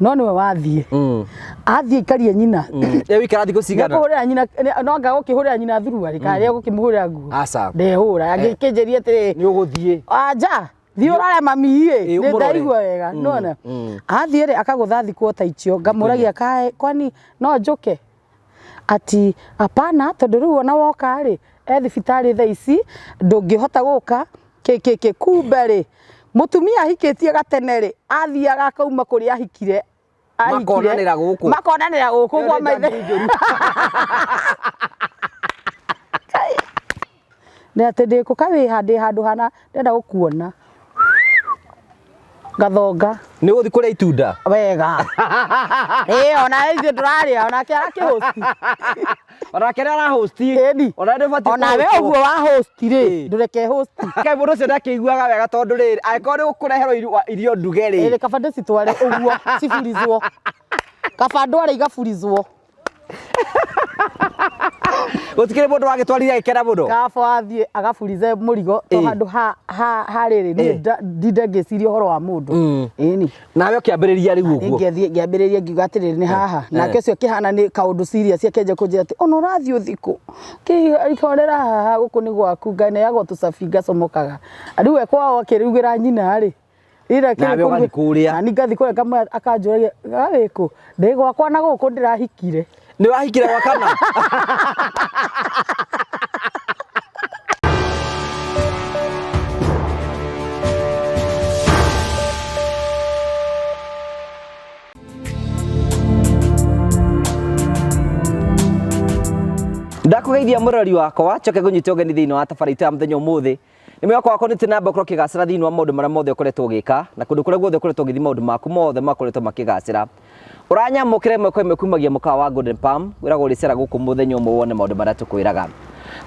no niwe wathie athie ikarie nyina ewe ikarathi gucigana kuhurira nyina no anga gukihurira nyina thuruari karia gukimuhurira nguo ndehura agikinjeria ati ni uguthie aja thio rare mami ni ndaigua wega nona athie ri akagutha thikũ ta icio ngamuragia kae kwani no njuke ati apana tondu riu ona woka ri thibitari thaa ici ndungihota guka kumbe ri mutumia ahikitie gatene ri athiaga akauma kuri ahikire makonanira guku kwa maithe ne ati ndiko kawi handu hana ndenda gukuona gathonga ni uthi kuria itunda wega ona ithi nduraria ona kiara ki host ona kiara ra host ona ndibati ona we uguo wa host ri ndureke host kai mundu cio ndakiguaga wega tondu riri aiko ni gukureherwo irio nduge ri kabande citware uguo ciburizwo kabando ari igaburizwo gutikire mundu wagitwarire ikera mundu kaba athie agaburize murigo to handu ha riri ni ndinde ngiciria horo wa mundu ni nawe ukiambiriria riu uguo ngiambiriria ngiuga atiriri ni haha nake cio kihana ni kaundu serious akenje kunjira ati ona urathio thiku kikorera haha guku ni gwaku ngane yago tucabi ngacomokaga riu ekwa akiriugira nyina ri ira kiri kuria ani ngathi kure kamwe akanjuragia gawiku ndi gwakwa na guku ndirahikire ni wahikire wakana ndakugeithia murori wakwa coke gunyita ugeni thiini wa tabarita muthenya umuthi ni mwako wako ni tinamba ukoro kigacira thiini wa maundu maria mothe ukoretwo ugika na kundu kuria guothe ukoretwo ugithi maundu maku mothe makoretwo makigacira uranyamukire mweko imekumagia mukawa wa Golden Palm wiragwo ricera guku muthenya umwe wone maundu maria tukwiraga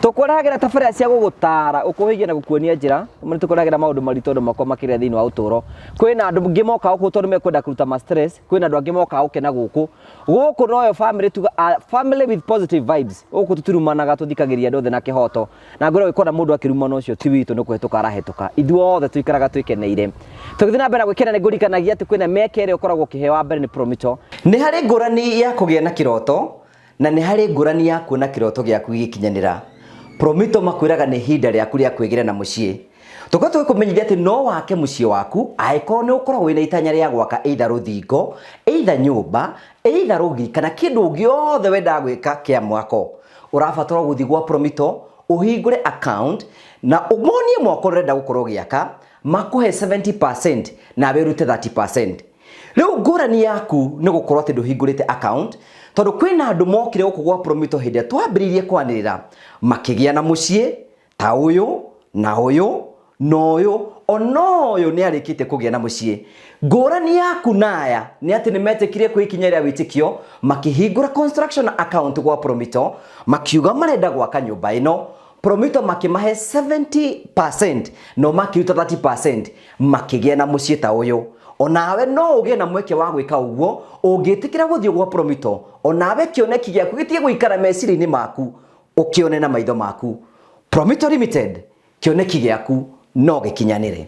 tukwiragira tabarira cia gugutara ukuhigia na gukuonia njira muri tukwiragira maundu marito ndo mako makiria thiini wa uturo kwina andu ngi moka guku tondu mekwenda kuruta ma stress kwina andu angi moka gukena guku noyo family tu family with positive vibes guku tuturumanaga tuthikagiria ndothe na kihoto na ngoro ikona mundu akirumana ucio ti witu nukuhituka arahetuka ithuothe tuikaraga twikeneire tukithina mbere gwikena ni ngurikanagia ati kwina mekere ukoragwo kihewa mbere ni Promito ni hari ngurani ya kugia na kiroto na ni hari ngurani ya kuona kiroto giaku gikinyanira Promito makwiraga ni hinda riaku ria kwigira na mucii tukoto kumenyithia ati no wake mucii waku aiko ni ukoragwo wina itanya ria gwaka either ruthingo either nyumba either rugi kana kindu giothe wenda gwika kia mwako urabatara guthi gwa Promito uhingure account na umonie mwako renda gukorwo giaka makuhe 70% na berute 30%. Riu ngurani yaku ni gukorwo ati nduhingurite account tondu kwina andu mokire guku gwa Promito hinde twambiririe kwanirira makigia na mucii ta uyu na uyu noyo onoyo ni arikite kugia na mucii ngurani yaku naya ni ati ni metekire kwikinyaria witikio makihingura construction account gwa Promito makiuga marenda gwaka nyumba ino Promito makimahe 70% no makiruta 30% makigia na mucii ta uyu onawe no ugie na mweke wa gwika uguo ungitikira guthio gwa Promito onawe kioneki giaku gitie guikara mecirini maku ukione na maitho maku Promito Limited kioneki giaku no gikinyanire.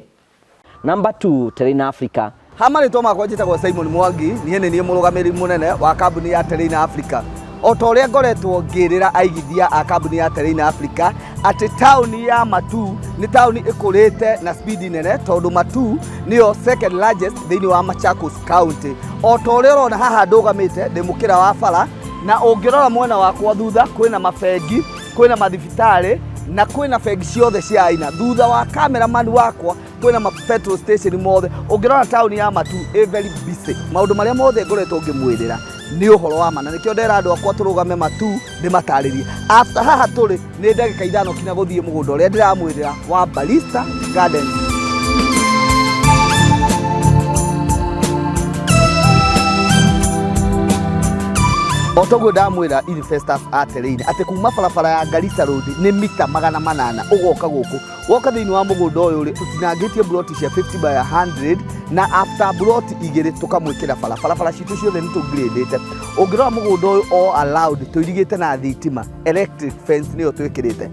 Number 2 Terrain Africa hamari to makwa njitagwo Simon Mwangi nie murugamiri munene wa kambuni ya Terrain Africa otoria ngoretwo ngirira aigithia a kambuni ya Terrain Africa ati town ya Matu ni town ikurite na speed nene tondu Matu niyo second largest thiini wa Machakos County otoria rona haha ndugamite ndi mukira wa bara na ungirora mwena wakwa thutha kwina mafengi kwina mathibitari na kwina fegi ciothe cia aina thutha wa cameraman wakwa kwina ma petrol station mothe ungirora town ya Matu very busy maundu maria mothe ngoretwo ngimwirira ni uhoro wa mana nikio ndera andu akwa turugame Matu ndimataririe after haha turi ni ndagika ithano kinya guthie mugunda uria ndiramwirira wa Barista Gardens. Otogo ndamwira investors a Terrain ati kuma barabara ya Garissa Road ni mita 800 ugoka guku woka thiini wa mugunda uyu ri tutinangitie broti cia 50 by 100 na after broti igiri tukamwikira barabara citu ciothe ni tungirindite ungirora mugunda uyu all allowed tuirigite na thitima electric fence niyo twikirite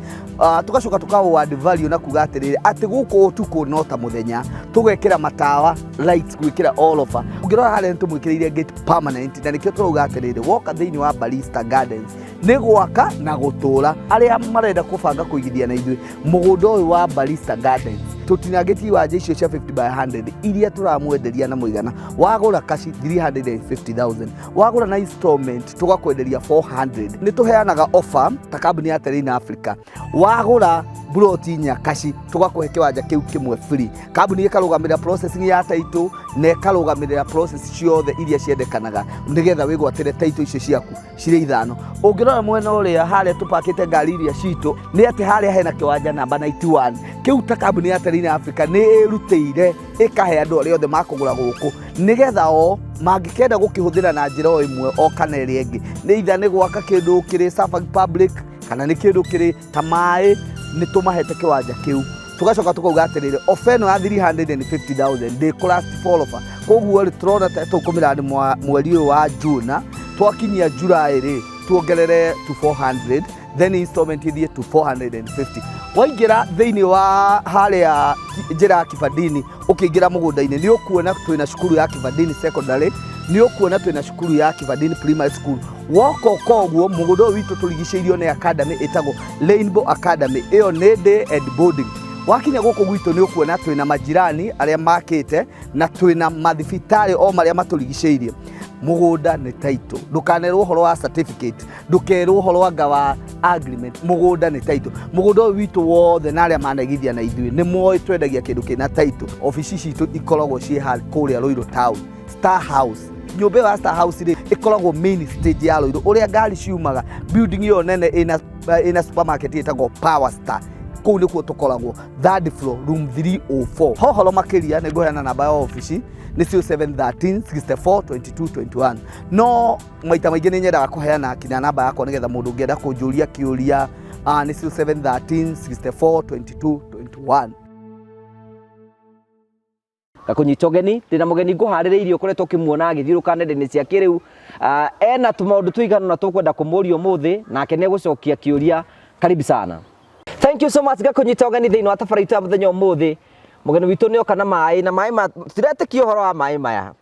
tugacoka tukawo add value na kuga atiriri ati guku utuku no ta muthenya tugekira matawa lights gwikira all over ungirora haria tumwikiriire gate permanent na nikio turuga atiriri woka thiini wa Barista Gardens ni gwaka na gutura aria marenda kubanga kuigithia na ithui mugunda uyu wa Barista Gardens tutinangitie wanja icio cia 50 by 100 iria turamwenderia na muigana wagura kashi 350,000 wagura na installment tugakwenderia 400 ni tuheanaga offer ta kambuni ya Terrain Africa wagura broti nya kashi tugakuhe kiwanja kiu kimwe free kambuni ikarugamira processing ya title na ikarugamira process ciothe iria ciendekanaga nigetha wigwatire title icio ciaku cire ithano ungirora mwena uria haria tupakite ngari iria citu ni ati haria hena kiwanja namba 91 kiu ta kambuni ya Terrain Africa ni irutire ikahe andu aria othe makugura guku nigetha o mangikenda gukihuthira na njira o imwe o kana iri ingi ni itha ni gwaka kindu kiri Safari Public kana ni kindu kiri ta mai ni tumahete kiwanja kiu tugacoka tukauga atiriri ofeno ya 350,000 de class follower koguo ri turona ta tukumira ni mweri wa June twakinyia July ri tuongerere to 400 then installment ithie to 450 waingira thiini wa haria njira ya Kibandini ukiingira mugunda-ini ni ukuona twina cukuru ya Kibandini secondary ni ukuona twina cukuru ya Kibandini primary school woko koguo mugunda witu turigiceirio ni academy itago Rainbow Academy iyo ni day and boarding wakinya guku gwitu ni ukuona twina majirani aria makite na twina mathibitari o maria maturigiceirie mugunda ni title ndukanerwo uhoro wa certificate ndukerwo uhoro wa gawa agreement mugunda ni title mugunda witu wothe na aria manegithia na ithui ni moyo twendagia kindu kina title ofisi citu ikoragwo cie hali kuria Ruiru town Star House nyumba ya Star House ri ikoragwo main stage ya Ruiru uria ngari ciumaga building yo nene ina supermarket itago Power Star kuu nikuo tukoragwo third floor room 304 hohoro makiria ni ngoheana namba ya ofisi ni 0713 64 22 21 no maita maingi ni nyendaga kuheana kinya namba yakwa nigetha mundu ungienda kunjuria kiuria ni 0713 64 22 21 Gakunyita ũgeni ndina mũgeni nguharĩrĩirie ũkoretwo ũkĩmuona agĩthiũrũka nenda-inĩ cia kĩrĩu ena tũmaũndũ tũigana na tũkwenda kũmũria ũmũthĩ nake nĩ egũcokia kĩũria karibu sana. Thank you so much Gakunyita ũgeni thĩinĩ wa tabarĩra ya mũthenya ũmũthĩ mũgeni witũ nĩ oka na maĩ tiretĩkia ũhoro wa maĩ maya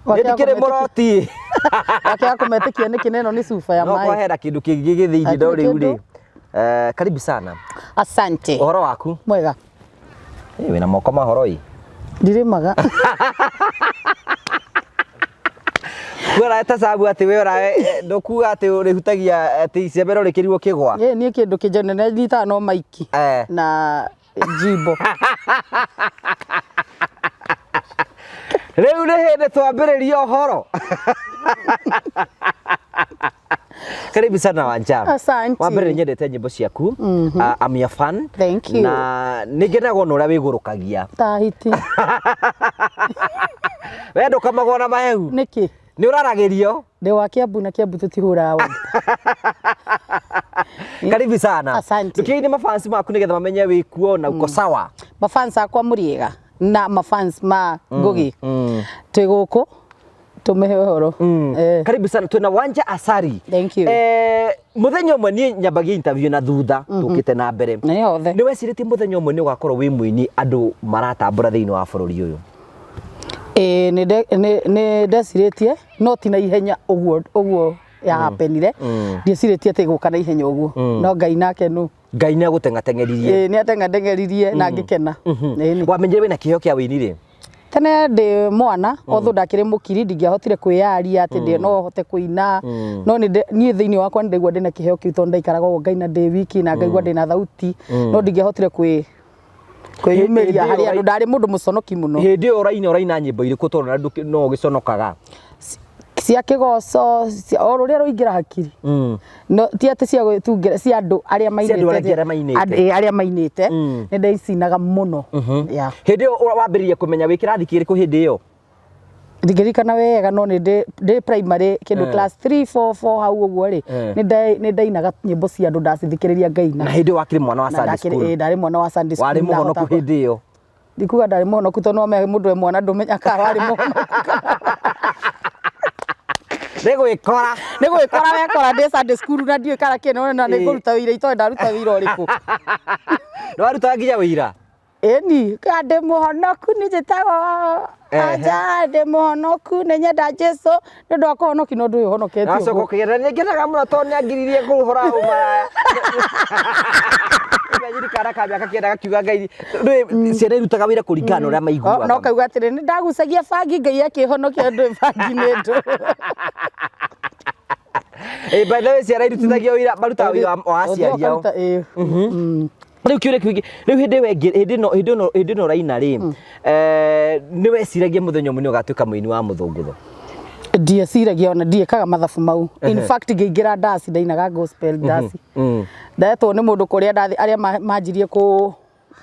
nĩndikĩrĩ mũroti akĩa kũmetĩkia nĩkĩ neno nĩ cuba ya maĩ no kwahera kĩndũ kĩngĩ gĩthĩinĩ ndo rĩu rĩ karibu sana. Asante. Ũhoro waku mwega wĩna moko mahoroi ndirimaga kwera eta sabu ati we ora ndokuga ati urihutagia ati icembero rikirwo kigwa ni kindu kijonene thita no maiki na jimbo riu ni hindi twambiriria uhoro karibu sana Wanjara. Asante. Wambere nyendete nyimbo ciaku I'm your fan. Thank you. Na ningenagwo no ria wigurukagia tahiti we ndukamagwo na mahehu niki ni uraragirio ndi wa Kiambu na Kiambu tutihura wa karibu sana. Asante. Tukiini mafans maku nigetha mamenye wikuo na uko sawa mafans akwa muriega na mafans ma Ngugi twiguku tumehe horo karibu sana twina Wanja Asari. Thank you. Muthenya umwe ni nyambagia interview na thutha tukite na mbere ni wecirĩtie muthenya umwe ni ugakorwo wi muini andu maratambura thiini wa bururi uyu ni ndecirĩtie no ti na ihenya uguo ya happenire ndicirĩtie ati guka na ihenya uguo no Ngai nake nu Ngai ni agũtengateng'eririe ni atengateng'eririe na ngikena wamenyire wina kĩheo kĩa wĩini rĩ tene ndi mwana otho ndakire mukiri ndingiahotire kwiyaria ati ndi no hote kuina no ni thiini wakwa ndigwa ndina kiheo kiu tondu ndaikaraga Ngai na ndi wiki na ngaigwa ndina thauti no ndingiahotire kwiyumiria hari andu ndari mundu muconoki muno hindi oraina nyimbo iriku tondu no giconokaga cia kigoco o ruria ruingira hakiri no ti ati cia gwitungira cia andu aria mainite ni ndaicinaga muno hindi wambiririe kumenya wikirathi kiriku hindi iyo ndigirikana wega no ndi primary kindu class 3 4 hau uguo ri ni ndainaga nyimbo cia andu ndacithikiriria Ngai na hindi wakiri mwana wa Sunday school ndari mwana wa Sunday school wari muhonoku hindi iyo ndikuga ndari muhonoku to no me mundu mwana ndumenya ka wari muhonoku nigwikora wekora ndi Sunday school na ndiwe kana kino na niguruta wira ito ndaruta wira uriku ndwaruta nginya wira eni kande muhonoku ni jetago aja de muhonoku ne nyenda Jesu ndu akohonoki no ndu honoketio acoko kigerania ngenaga muno to ni angiririe kuhora uma Ngajiri kara kabya kakienda gakiuga Ngai ciana irutaga wira kuringana uria maiguaga no kauga atiri ni ndagucagia bangi Ngai akihonokia ndu bangi ni ndu by the way ciana irutithagio wira barutaga wira wa aciari ao riu kiure kiugi riu hindi no raina ri ni weciragia muthenya munene ugatuika muini wa muthungutho ndieciragia ona ndiekaga mathabu mau in fact ngeingira ndaci ndainaga gospel ndaci ndetwo ni mundu kuria ndathi aria manjirie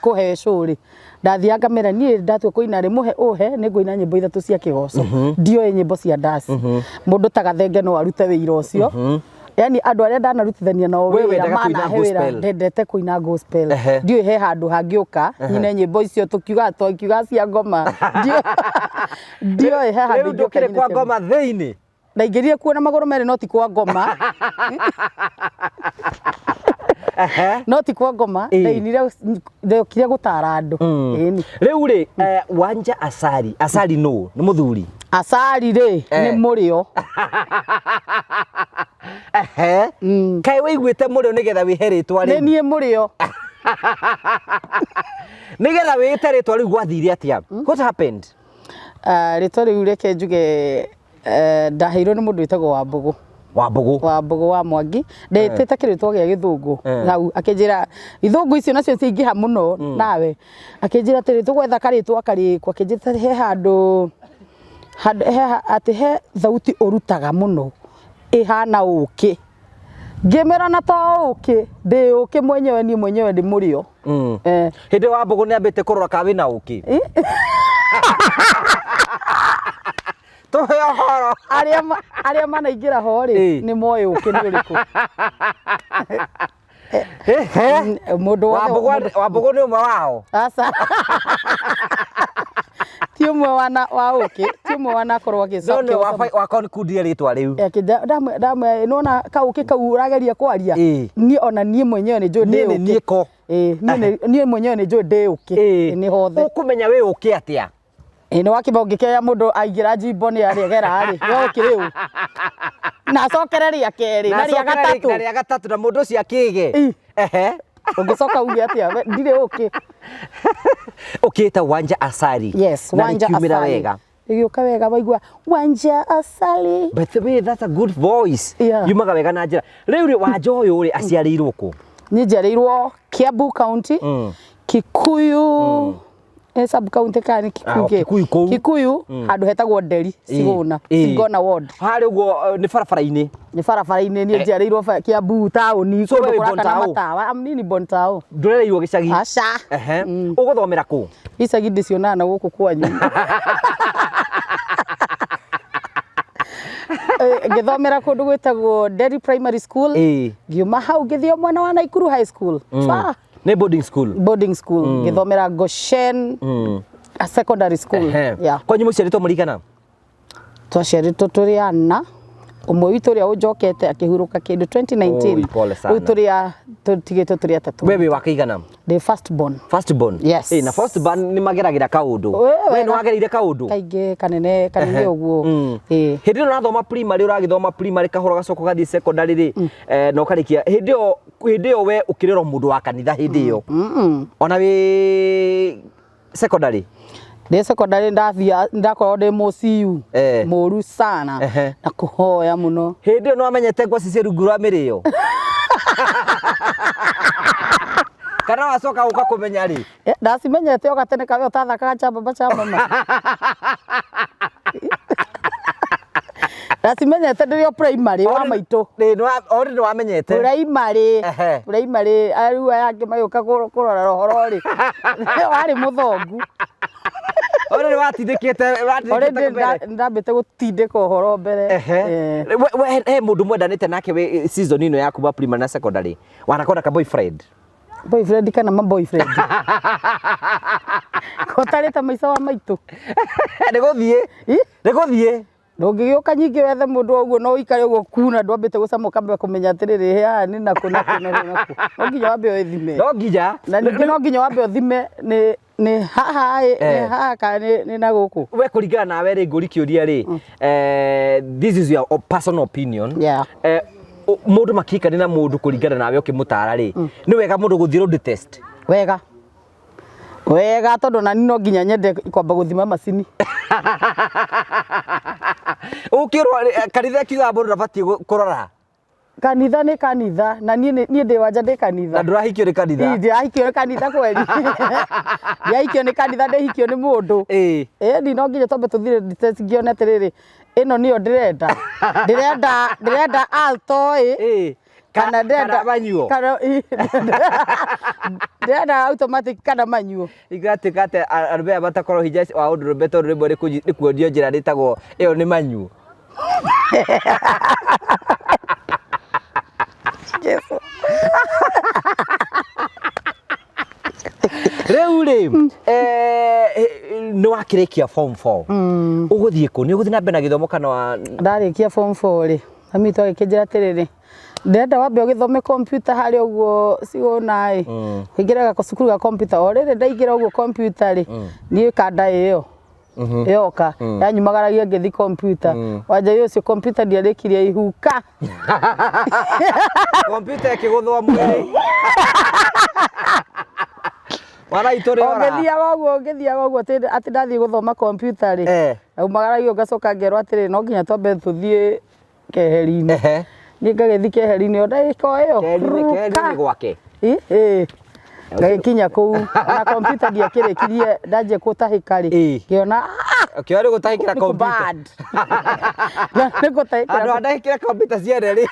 kuhe curi ndathianga mera nie ndatua kuina ri muhe uhe ni nguina nyimbo ithatu cia kigoco ndioe nyimbo cia ndaci mundu tagathenge no arute wira ucio yani andu aria ndanarutithania nao wira mana hewira ndendete kuina gospel ndioi he handu hangiuka nyine nyimbo icio tukiuga cia ngoma ndioi he handu ngiuka kwa ngoma theini ndaingirire kuona maguru meri no ti kwa ngoma no ti kwa ngoma ndainire ndokire gutara andu riu ri Wanja Asali no ni muthuri Asali ri ni murio kai wiguite murio nigetha wiheritwa ri nie murio nigetha wite ritwa riu gwathire atia what happened ritwa riu reke njuge ndaheirwo ni mundu witagwo Wambugu wa Mwangi ndetete kiritwo gia githungu hau akinjira ithungu icio nacio ciingiha muno nawe akinjira atiri tugwetha karitwa karikwa akinjira he handu ati he thauti urutaga muno ihana uki ngimera na to uki ndi uki mwenyewe ni mwenyewe ndi murio hindi Wambugu ni ambite kurora ka wina uki tuhe horo aria manaingira ho ri ni moyo uki ni uriku mundu Wambugu ni umwe wao asa ti umwe wa uki ti umwe wana korwa gicoke wakoni kundie ritwa riu ndamwe nona kauki kau urageria kwaria ni ona nie mwenyewe ni njo ndi uki nieko nie mwenyewe ni njo ndi uki ni hothe ukumenya we uki atia ni wakibongikeya mundu aingira jimbo ni aregera ari yo kiriu na cokereria keri na ria gatatu na mundu cia kige ungicoka uge atia ndire uki ukita Wanja Asali yes Wanja Asali wega igiuka wega baigua Wanja Asali by the way that's a good voice yumaga wega na njira riu Wanja uyu ri aciarirwo ku ni njiarirwo Kiambu County Kikuyu sub county kani Kikuyu handu hetagwo Nderi Sigona ward hari ugo ni barabara-ini ni njiarirwo Kiambu town so kuraka matawa ni Bontao ndurereirwo gicagi aca uguthomera ku icagi ndicionana guku kwanyu ngithomera kundu gwitagwo Nderi Primary School ngiuma hau ngithio mwana wa Naikuru High School ni boarding school ngithomera Goshen secondary school kwanyu muciaritwo murigana twaciaritwo turi ana umwe witu ria ujokete akihuruka kindu 2019 riu turia tutigitwo turi atatu wewe wakaigana the first born yes na first born ni mageragira kaundu we no wagerire kaundu kainge kanene uguo hindi no nathoma primary uragithoma primary kahora gacoko gathi secondary ri no karikia hindi yo we ukirero mundu wa kanitha hindi yo ona wi secondary de secondary ndakorwo ndi muciu muru sana na kuhoya muno hindi no amenyete ngwa cici rungu rwa mirio kana wacoka uka kumenya ri ndacimenyete o gatene kawe utathakaga chamba mama ndacimenyete ndirio primary wa maitu ori no wamenyete primary ariu yangi magioka kurora rohoro ri wari muthongu Ore watindikite mbere ndambite gutindika uhoro mbere we mundu mwendanite nake we season ino yaku ba primary na secondary wanakonda ka boyfriend kana ma boyfriend kotarita maica wa maitu niguthie ndungigiuka nyingi wethe mundu uguo no ikare uguo kuna ndwambite gucamuka mbe kumenya atiriri ha ni naku no nginya wambe withime no nginya na ningi no nginya wambe uthime ni haha ka ni na guku we kuringana nawe ri nguri kiuria ri this is your personal opinion mundu makikani na mundu kuringana nawe ukimutara ri ni wega mundu guthie road test wega tondu na ni no nginya nyende kwamba guthima macini ukirwa kanitha kiuga mundu ndabatie kurora kanitha ni kanitha na nie ndi wanja ndi kanitha na ndurahikio ni kanitha ndihikio ni kanitha kweli ndihikio ni kanitha ndihikio ni mundu ndi no nginya twambe tuthire test ngione atiriri ino niyo ndirenda alto kana ndenda manyuo ndenda automatic kana manyuo igatikate arbe batakoro hija wa undu robeto rwimbo rikuondio njira ritagwo iyo ni manyuo Yesu riu ri ni wakirikia form 4 uguthie ku ni uguthie na mbere na githomo kana ndarikia form 4 ri ami to akinjira atiriri ndenda wambe ugithome computer hari uguo ciona ingiraga cukuru ga computer orire ndaigira uguo computer ri ni kanda iyo yoka yanyumagaragia ngithi computer wanja yocio computer ndiarikirie ihuka computer ikiguthwa mwiri wala itore ora ngithia gogo ati ndathie guthoma computer ri umagaragia ngacoka ngerwa atiri no nginya twambe tuthie keheri-ini ni ngagithi keheri-ini o ndagika iyo keheri-ini gwake ngagikinya kuu na computer ndiakirikirie ndanjie gutahika ri ngiona kiori gutahikira computer ni gutahikira andu andahikira computer ciene ri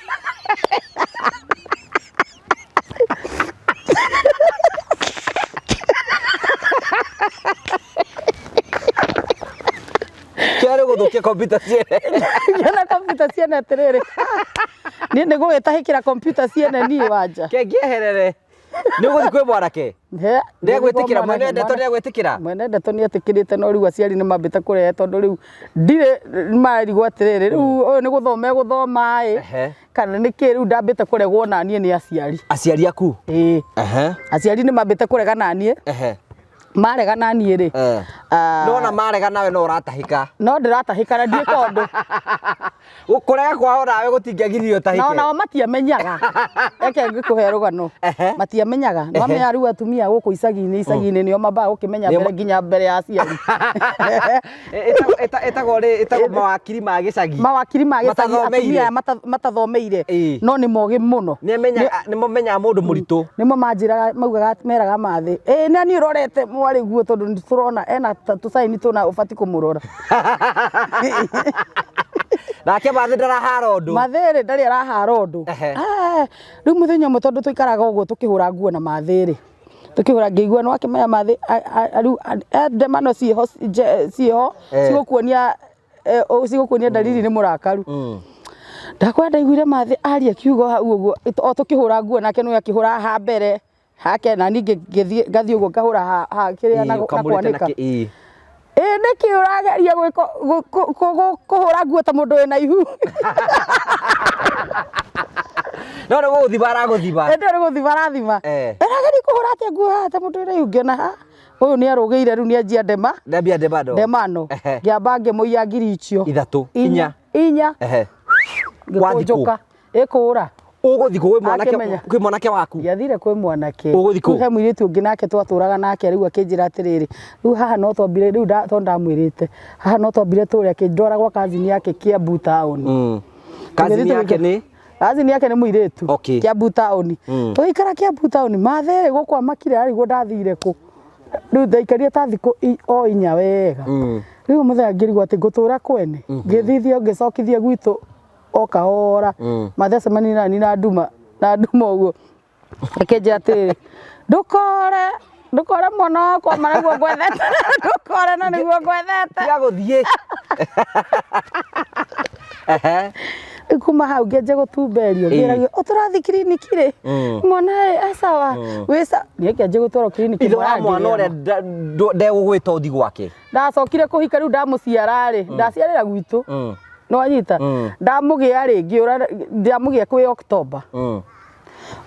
kiori guthukia computer ciene na computer ciene atiriri ni gugitahikira computer ciene ni wanja kengieherere ni guthi kwi mwanake ndegwitikira mwene ndeto ndegwitikira mwene ndeto ni atikirite no riu aciari ni mambite kurehe tondu riu ndire marigwo atiriri riu uyu ni guthoma kana ni ki riu ndambite kuregwo na nie ni aciari aku aciari ni mambite kurega na nie marega na nie ri no na marega nawe no uratahika no ndiratahika na ndie kondu ukurega kwao nawe gutingiagirio tahike no nao matiamenyaga eke ngikuhe rugano matiamenyaga no amenya riu atumia guku icagi-ini nio mambaga gukimenya mbere nginya mbere ya aciari etagwo mawakiri ma gicagi atumia matathomeire no ni mogi muno ni momenyaga mundu muritu nimo manjiraga maugaga meraga mathi na ni urorete mwari guo tondu turona ena tusaini tuna ubati kumurora nake mathe ndarahara undu mathere ndari arahara undu riu muthenya umwe tondu tuikaraga uguo tukihura nguo na mathiri tukihura ngĩigua no akĩmenya mathĩ riu ndema no ciho cigũkuonia dalili nĩ mũrakaru ndakwa ndaiguire mathĩ aria kiugo hau ũguo o tukĩhũra nguo nake no akĩhũra haha mbere hake na ningĩ ngathiĩ ũguo ngahũra ha kĩrĩa na kwanĩka nĩkĩ ũrageria kũhũra nguo ta mũndũ wĩna ihu no nĩ gũgũthiba aragũthiba nĩ gũthiba arathima arageria kũhũra atĩa nguo ta mũndũ wĩna ihu ngĩona ũyũ nĩ arũgĩire rĩu nĩ anjia ndema no ngĩamba ngĩmũiya ngiri icio 3 4 ngĩkũnjũka ĩkũra uguthi kwi mwanake waku yathire kwi mwanake he mwiritu ungi nake twaturaga nake riu akinjira atiriri riu haha no twambire riu to ndamwirite haha no twambire turi akindwara gwa kazini yake Kiambu town kazini yake ni mwiritu Kiambu town tuikara Kiambu town mathere gukwa makire ari go ndathire ku riu ndaikaria ta thiku o inya wega riu muthenya ngirigwo ati ngutura kwene ngithithio ngicokithia gwitu okahora mathece manina ni na nduma uguo akenjira atiri ndukore ndukore mwana wakwa maraguo gwethete ndukore na niguo gwethete tiga guthie kuma hau ngenje gutumberio ngiragio uturathi clinic ri mwana asawa wisa nie ngenje gutwaro clinic mwana ore ndegugwita uthi gwake ndacokire kuhika riu ndamuciara ri ndaciarira gwitu no anyita ndamugia ringi ura ndamugia kwi October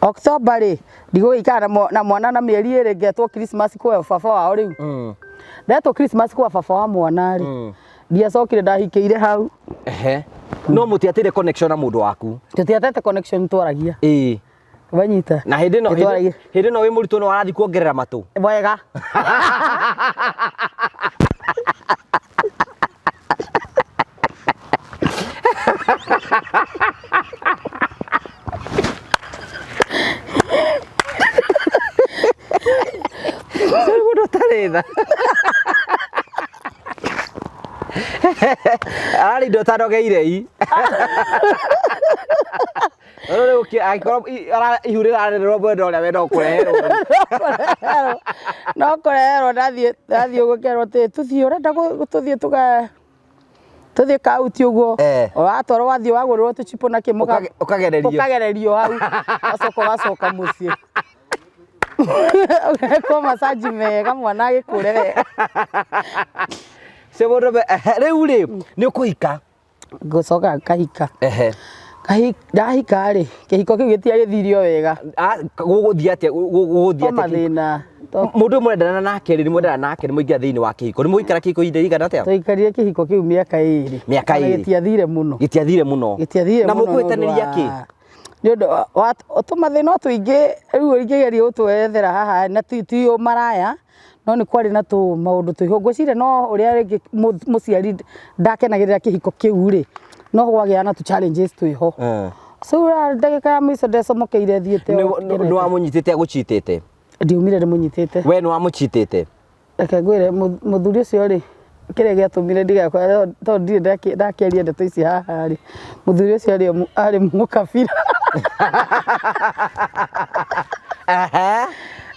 October ri ndigũikara na mwana na mieri iri ngetwo Christmas kwa baba wao riu ndetwo Christmas kwa baba wa mwana ri ndiacokire ndahikĩire hau no mutiatire connection na mundu waku tutiatete connection twaragia wanyita na hindi no wi muritu no arathi kuongerera matu wega Seguro tareda. Ari ndo tarogeire i. Oro ke aikoro ara ihurira ari robo ndo ria wendo kureherwo. No kureherwo ndathie gukerwo ti tuthie urenda tuthie tuthie kauti uguo watwaro wathie wagurwo tuchipo na kimuka ukagererio hau gacoka mucii ko massage mega mwana agikure wega Seguro riu ri ni ukuhika ngucoka kahika ndahika ri kihiko kiu gitiagithirio wega guguthia atia guguthia atia mathina mundu mwendana nake ri mwendana nake ni muingia thiini wa kihiko ni muikara kihiko inde igana atia tuikarire kihiko kiu miaka 2 gitiathire muno na mukwitanĩria ki ni undu tumathina tuingi riu ingigeria utwethera haha na ti maraya no ni kwari na tu maundu tuiho ngwicire no uria ringi muciari ndakenagirira kihiko kiu ri no gwagia na tu challenges tuiho so ndagika ya mwiso ndecomokeire thiete ni wamunyitite aguchitite ndiumire ndimunyitite we ni wamuchitite reke ngwire muthuri ucio ri kire giatumire ndigakwa to ndire ndakiaria ndeto ici haha ri muthuri ucio ari mukabira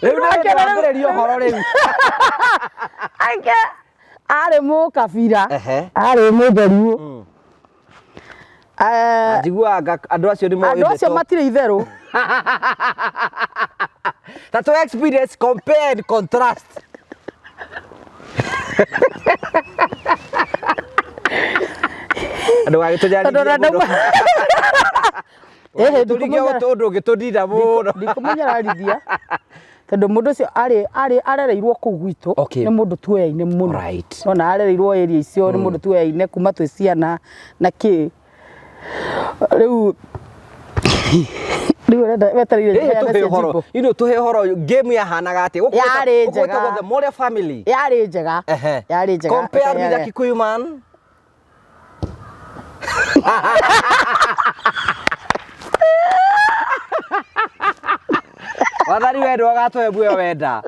riu ndakererio horo riu ake ari mukabira ari mutheru njiguaga andu acio ni mo andu acio matire itheru that to experience compare and contrast andu agitujani tundu gitundira muno ndikumenyerarithia tondu mundu ucio arereirwo kuu gwitu ni mundu tuoyaine muno nona arereirwo area icio ni mundu tuoyaine kuma twi ciana na ki riu wetarire horo ino tuhe horo game yahanaga ati ukweta the Moria family yari njega compare with the Kikuyu man wathari wendo agatoe buyo wenda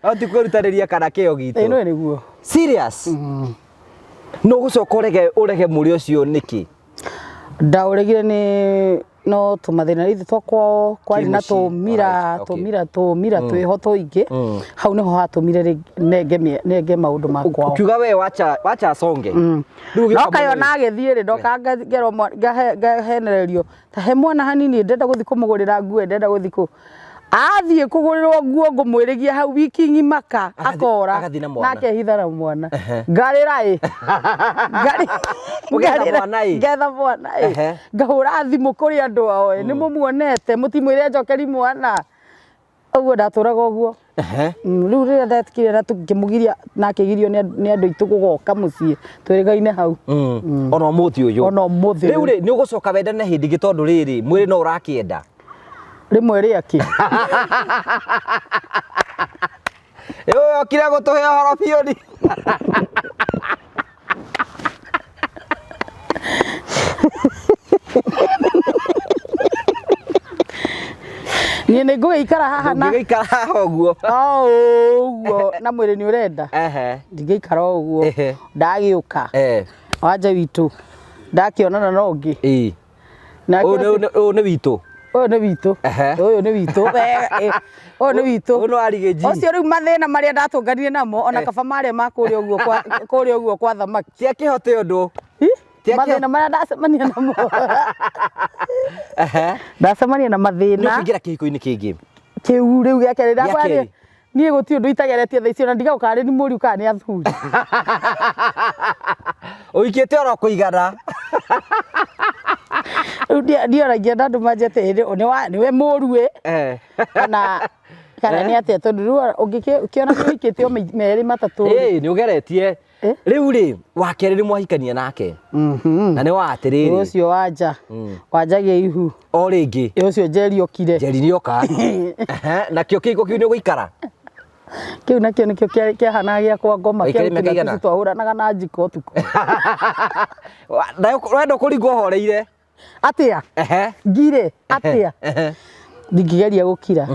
oti kwirutaniria kana kio gitu ino niguo serious no gucoka urege muri ucio niki ndauregire ni no tumathina ithu twakwa kwari na tumira twiho tuingi hau niho hatumire nenge maundu makwa ukiuga we wacha songe no kayo na agithie ri ndoka ngero gahenererio ta he mwana hanini ndenda guthi kumugurira nguo ndenda guthi ku athie kugurirwo nguo ngumwirigia hau wiki ngimaka akora nake hithara mwana ngarira ngetha mwana ngahura thimu kuri andu ao ni mumuonete mutimwire njokeri mwana uguo ndaturaga uguo riu rira ndetikire na tukimugiria nakigirio ni andu itu gugoka mucii twirigaine hau ona muthi uyu riu ri ni ugucoka wendane hindi gitondu riri mwiri no urakienda rimwe riaki yo kira gutuhe horo pioni ni ngũikara haha na ngĩikara haha ũguo ũguo na mwĩrĩ ni urenda ndingĩikara ũguo ndagiuka wanja witu ndakionana na ũngĩ ũũ nĩ witũ Ũyũ nĩ witũ. Ũyũ nĩ witũ. Ũyũ nĩ witũ. Ũyũ no arigĩnji. Ũcio rĩu mathĩna marĩa ndatũnganire namo ona kaba marĩa ma kũrĩa ũguo kwa thamaki. Tia kĩhote ũndũ. Mathĩna marĩa ndacemania namo. Ndacemania na mathĩna. Nĩ kũingĩra kĩhiko-inĩ kĩngĩ. Kĩu rĩu gĩa kerĩ ndakwarĩ niĩ gũtirĩ ũndũ itageretie thaa icio na ndigaũka nĩ mũriũ kana nĩ athuri. Ũikĩte oro kũigana. Rĩu ndioragia na andũ manjete nĩwe mũrue kana nĩ atĩa tondũ rĩu ũngĩkĩona ũikĩte o merĩ matatũ. Nĩ ũgeretie. Rĩu rĩ wa kerĩ nĩ mwahikania nake na nĩ wa atĩrĩrĩ ũcio wanjagia ihu o rĩngĩ ũcio Njeri okire. Njeri nĩ oka nakĩo kĩhiko kĩu nĩ gũikara. Kĩu nakĩo nĩkĩo kĩahanaga gĩakwa ngoma kĩa twahũranaga na njiko ũtukũ. Wenda kũringwo ũhoreire atĩa ngire atĩa ndingĩgeria gũkira.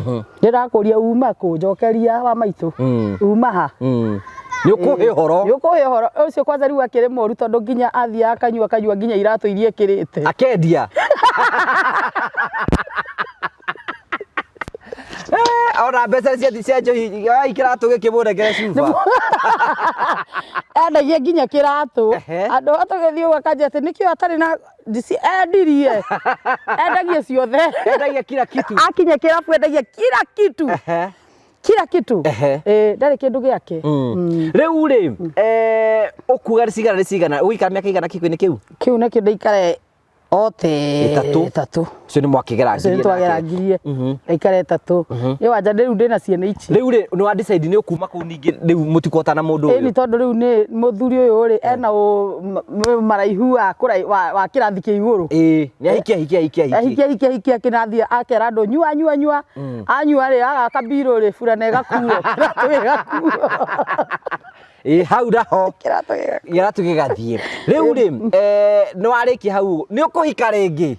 Ndĩrakũria uma kũ njokeria wa maitũ uma ha nĩ ũkũhe ũhoro. Nĩ ũkũhe ũhoro ũcio kwanza rĩu akĩrĩ moru tondũ nginya athiaga akanyua nginya iratũ iria kĩrĩte akendia. Ona mbeca cia njohi ikiratũ gĩkĩmũnengere cuba. Endagia nginya kĩratũ. Andũ atũgĩthiĩ ũguo akanjia atĩ nĩkĩo atarĩ na endirie. Endagia ciothe. Endagia kila kitu. Akinya kĩrabu endagia kila kitu. Ndarĩ kĩndũ gĩake. Rĩu rĩ ũkuga nĩ cigana ũgĩikara mĩaka igana kĩhiko-inĩ kĩu? Kĩu nakĩo ndaikare ĩtatũ. Ũcio nĩ mwakĩgeragirie. Nĩ twageragirie ndaikara ĩtatũ. Rĩu wanja rĩu ndĩna ciana ici. Rĩu rĩ nĩ wa decide nĩ ũkuma kũu ningĩ rĩu mũtikota na mũndũ ũyũ? Ĩni tondũ rĩu nĩ mũthuri ũyũ rĩ ena maraihu wa kĩrathi kĩa igũrũ. Nĩ ahikia kĩrathi akera andũ nyua anyua rĩ agaka mbirũ rĩ burana ĩgakuo kĩratũ gĩgakuo. Hau naho kĩratũ gĩgathiĩ. Rĩu rĩ nĩ warĩkia hau nĩ ũkũhika rĩngĩ?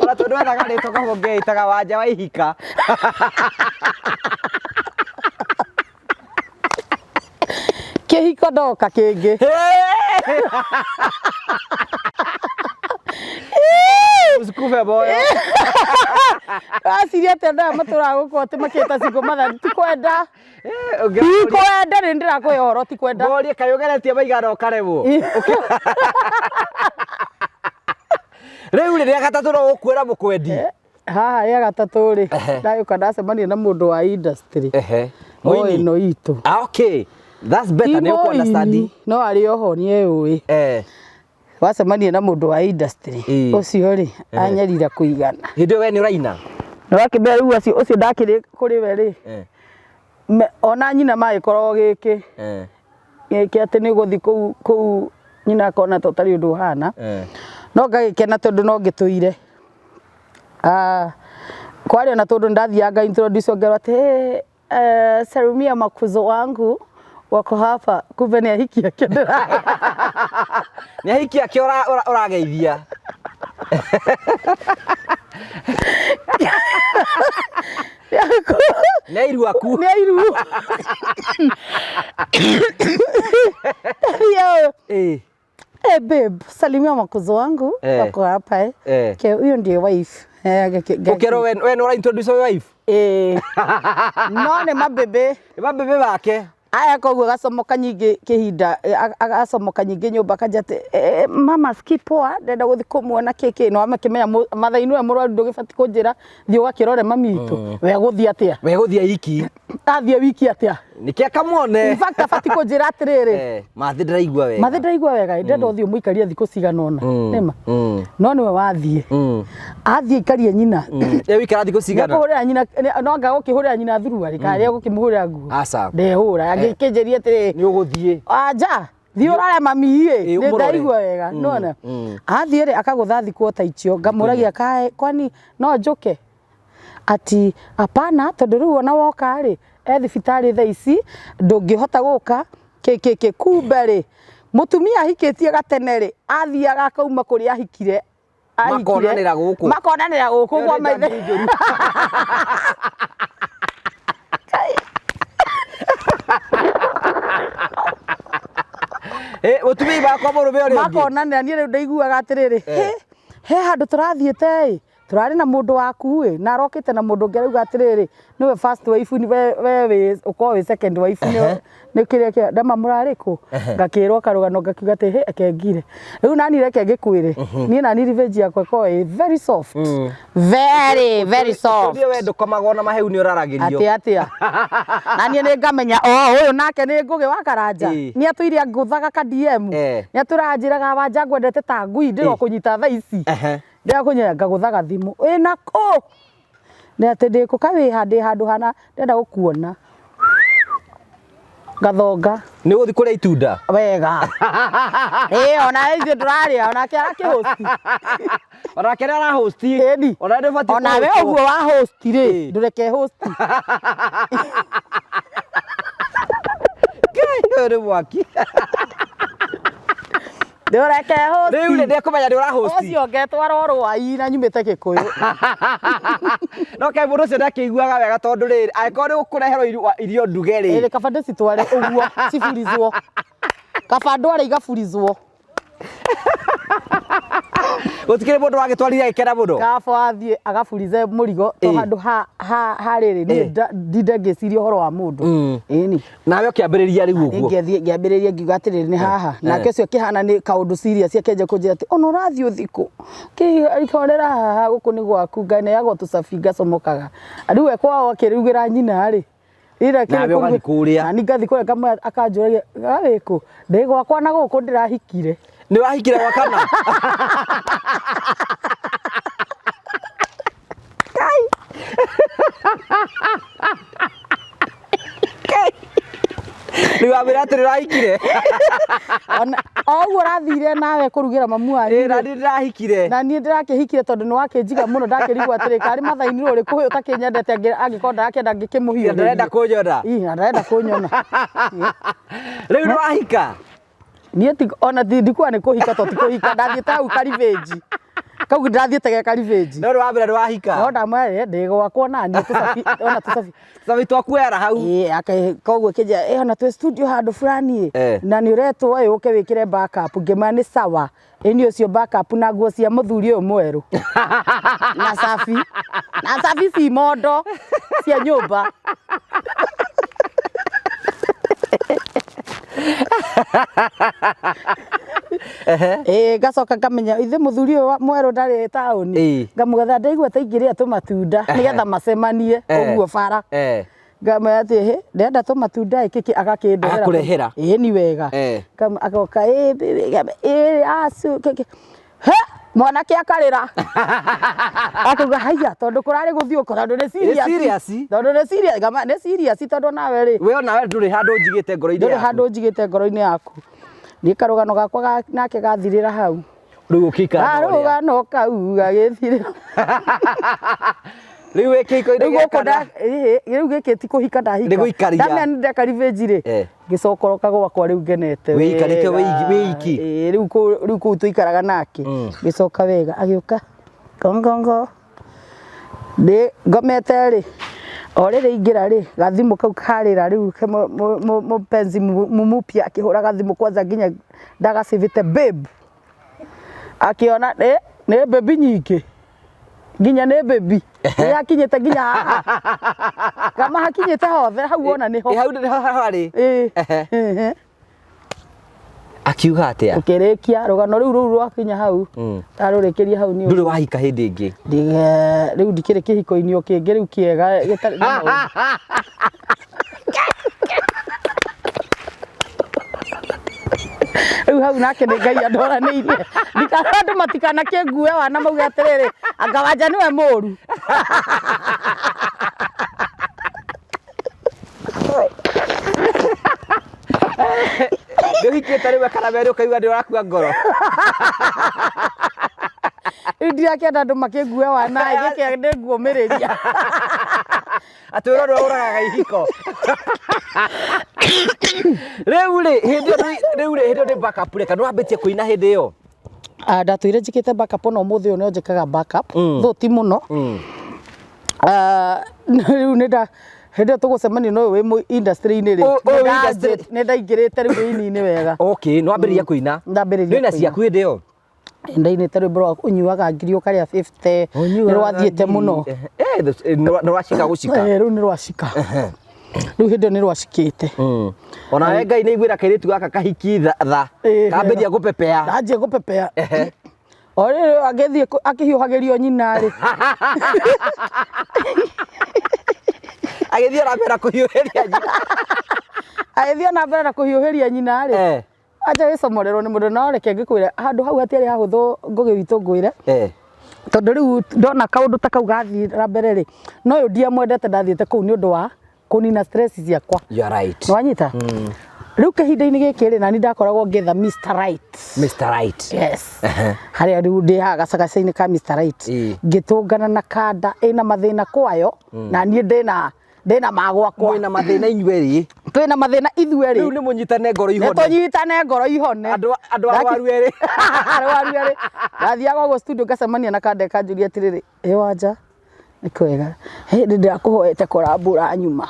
Ona tondũ wethaga rĩtwa koguo ngĩitaga wanja wa ihika. Kĩhiko ndoka kĩngĩ. Usikufe boyo. Asiria tenda matũra gũkũ atĩ makĩta ciko mathani ti kwenda. Kwenda nĩ ndĩrakũhe ũhoro ti kwenda. Ngorie kaĩ ũgeretie maigana ũkaremwo. Rĩu rĩrĩa gatatũ no ũkwĩra mũkwendi. Haha rĩa gatatũ rĩ ndagĩũka ndacemania na mũndũ wa industry. Ĩno itũ. Okay. That's better nĩ ũkũ understand. No arĩ oho nĩ eũĩ. Wacemania na mũndũ wa industry ũcio rĩ anyarira kũigana. Hĩndĩ we nĩ ũraina? Na wakĩmbere rĩu ũcio ndakĩrĩ kũrĩ we rĩ ona nyina magĩkorwo gĩkĩ atĩ nĩ gũthi kũu nyina akona tũtarĩ ũndũ ũhana no ngagĩkena tondũ no ngĩtũire. Kwarĩ ona tondũ ndathiaga introduce ongerwa atĩ Salumia makuzo wangu wako hapa kumbe nĩ ahiki ake ndĩra. Nĩ ahiki ake ũrageithia. Nĩ airu aku. Nĩ airu. Babe, Salimia makuzo wangu wako hapa huyo ndiye wife. Ũkerwo we nĩ ũra introduce wife? No nĩ mabebe. Nĩ mabebe bake. Aya koguo agacomoka nyingĩ kĩhinda agacomoka nyingĩ nyũmba akajate mama skipoa ndenda gũthi kũmuona kĩkĩ no amakĩmenya mathainũ ya mũrwaru ndũgĩbati kũnjĩra thiĩ ũgakĩrore mami witũ we gũthiĩ atĩa we gũthiĩ wiki athiĩ wiki atĩa nĩkĩ akamuone in fact abati kũnjĩra atĩrĩrĩ mathi ndĩraigua wega ndenda ũthiĩ mũikarie thikũ cigana ũna nĩma no nĩwe wathiĩ athiĩ ikarie nyina wĩikara thikũ cigana kũhũrĩra nyina no anga gũkĩhũrĩra nyina thuruarĩ kana rĩa gũkĩmũhũrĩra nguo ndehũra agĩkĩnjĩria atĩrĩ nĩ ũgũthiĩ anja thiĩ ũrare mami nĩ ndaigua wega nona athiĩ rĩ akagũtha thikũ ta icio ngamũragia kae kwani no njoke ati hapana tondũ rĩu ona woka rĩ thibitarĩ thaa ici ndũngĩhota gũka kumbe rĩ mũtumia ahikĩtie gatene rĩ athiaga akauma kũrĩa ahikire makonanĩra gũkũ kwa maithe Mutumia bakwa murume uri makonanira ni riu ndaiguaga atiriri he handu turathiite turari na mundu waku na arokite na mundu ngerauga atiriri niwe first wife ni we uko we second wife ni kiria ndama murariku ngakirwo karugano ngakiuga ati he akengire riu nani reke ngikwire ni nani revenge yakwa ko very soft very soft ndio we ndukomagwo na maheu ni uraragirio atia nani ni ngamenya uyu nake ni ngugi wa karanja ni atuire nguthaga ka DM ni aturanjiraga wanja ngwendete ta ngui ndiro kunyita thaa ici ndia kunyega ngaguthaga thimu nako ni ati ndiko kawi handu hana ndenda gukuona gathonga ni uthi kuria itunda wega ona ithi turaria ona kiara ki host ona kiara ra host ona ndi fati ona we uguo wa host ri ndureke host ri waki ndureke host riu ni ndikumenya ndi ura host ucio ngetwara rwai na nyumite Gikuyu no kai mundu cio ndakiiguaga wega tondu riri angiko ni gukureherwo irio nduge ri kaba ndicitware uguo ciburizwo kaba ndware igaburizwo gutikire mundu wagitwarire ikera mundu kaba athie agaburize murigo to handu ha riri ni ndinde ngiciria horo wa mundu ni nawe ukiambiriria riu uguo ngiambiriria ngiuga atiriri ni haha nake ucio kihana ni kaundu serious akenje kunjira ati ona urathie uthiku kikorera haha guku ni gwaku ngane yago tusafi ngacomokaga riu ekwao akiriugira nyina ri ira kiri kuria ani ngathi kuria kama akanjuragia gawiku ndi gwakwa na guku ndirahikire ni wahikire gwa kana ni wabira ati rahikire oguo rathire nawe kurugira mamu wanyu na ndirahikire na ni ndirakihikire tondu ni wakinjiga muno ndakirigwa atiri kari mathaini ruri kuhi utakinyendete angikonda akenda ngikimuhiyo ndirenda kunyona ndirenda kunyona riu ni wahika ni ona ndikwa ni kuhika to tikuhika ndathiete hau kariveji kau ndathiete ge kariveji no wabira ni wahika onda mwe ndigwa kuona ni tusafi ona tusafi sabi twakwera hau ake koguo kija ona tu studio handu fulani na ni uretwo we uke wikire backup ngema ni sawa eni ucio backup na nguo cia muthuri uyu mweru na safi si mondo cia nyumba gacoka ngamenya ithe muthuri uyu mweru ndari tauni ngamugatha ndaigua ta ingiria tumatunda nigetha macemanie uguo bara ngamenya ati ndenda tumatunda ikiki agakindehera akurehera ni wega agoka asu mwanake akarira akuga haya tondu kurari guthiuka tondu ni serious tondu ni serious gama ni serious tondu nawe ri we ona we nduri handu njigite ngoro-ini yaku nduri handu njigite ngoro-ini yaku ni karugano gakwa nake gathirira hau riu ukika karugano kau gagithirira riu ekiko inde gakada riu giki ti kuhika ndahika ndamenya ndeka revenge ri ngicokoroka gwakwa riu ngenete wiikarite wiki riu ku tuikaraga nake ngicoka wega agiuka kongongo de ngomete ri orire ingira ri gathimu kau karira riu mupenzi mumupia akihura gathimu kwanza nginya ndagacivite babe akiona ne baby nyingi nginya ne baby yakinyete nginya haha kama hakinyete hothe hau ona niho hau niho hari akiuga atia ukirikia rugano riu rwakinya hau tarurikiria hau ni nduri wahika hindi ingi riu ndikiri kihiko-ini o kingi riu kiega gitari riu hau nake ni ngai andoraniirie ndikandu matikana kingue wana mauge atiriri anga wanja niwe muru ndihikite riu kana meri ukaiga ndi urakua ngoro ndirakenda andu makingue wana gike ndi nguomiriria atwiro ndo uragaga ihiko riu ri hindi ndi backup reka nwambitie kuina hindi iyo ndatwire njikite backup no muthi uyu no njikaga backup thuti muno riu Hĩndĩ tũgũcemania no wĩ mu industry-inĩ rĩ. Nĩ ndaingĩrĩte rĩu thĩinĩ wega. Okay, no ambĩrĩria kũina. Ndĩna ciaku hĩndĩ ĩyo. Ndainĩte rwĩmbo rwa ũnyuaga ngiri ũkarĩa 50 nĩ rwathiĩte mũno. Nĩ rwacika gũcika. Rĩu nĩ rwacika. Rĩu hĩndĩ nĩ rwacikĩte. Ona we Ngai nĩ aiguĩra kairĩtu gaka kahiki tha. Kambĩria gũpepea. Anjia gũpepea. O rĩu agĩthiĩ akĩhiũhagĩrio nyina rĩ. Agĩthiĩ na mbere kũhiũhĩria nyina. Agĩthiĩ na mbere kũhiũhĩria nyina rĩ. Acha wĩcomorerwo nĩ mũndũ no reke ngĩkwĩre handũ hau hatiarĩ hahũthũ ngũgĩ witũ ngwĩre. Tondũ rĩu ndona kaũndũ ta kau gathiĩ na mbere rĩ, no yo ndiamwendete ndathiĩte kũu nĩ ũndũ wa kũnina stress ciakwa. You are right. Wanyita? Rĩu kĩhinda-inĩ gĩkĩ rĩ nani ndakoragwo ngĩetha Mr. Right. Mr. Right. Yes. Harĩa rĩu ndĩ haha gacagaca-inĩ ka Mr. Right. Ngĩtũngana na kanda ĩna mathĩna kwayo na niĩ ndĩna magwakwa. Mwĩna mathĩna inyuĩ rĩ. Twĩna mathĩna ithuĩ rĩ. Rĩu nĩ mũnyitane ngoro ihone. Nĩ tũnyitane ngoro ihone. Andũ arwaru erĩ. Arwaru erĩ. Ndathiaga ũguo studio ngacemania na kanda ĩkanjũria atĩrĩrĩ, ĩ Wanja nĩ kwega. Hĩndĩ ndĩrakũhoete korambũra nyuma.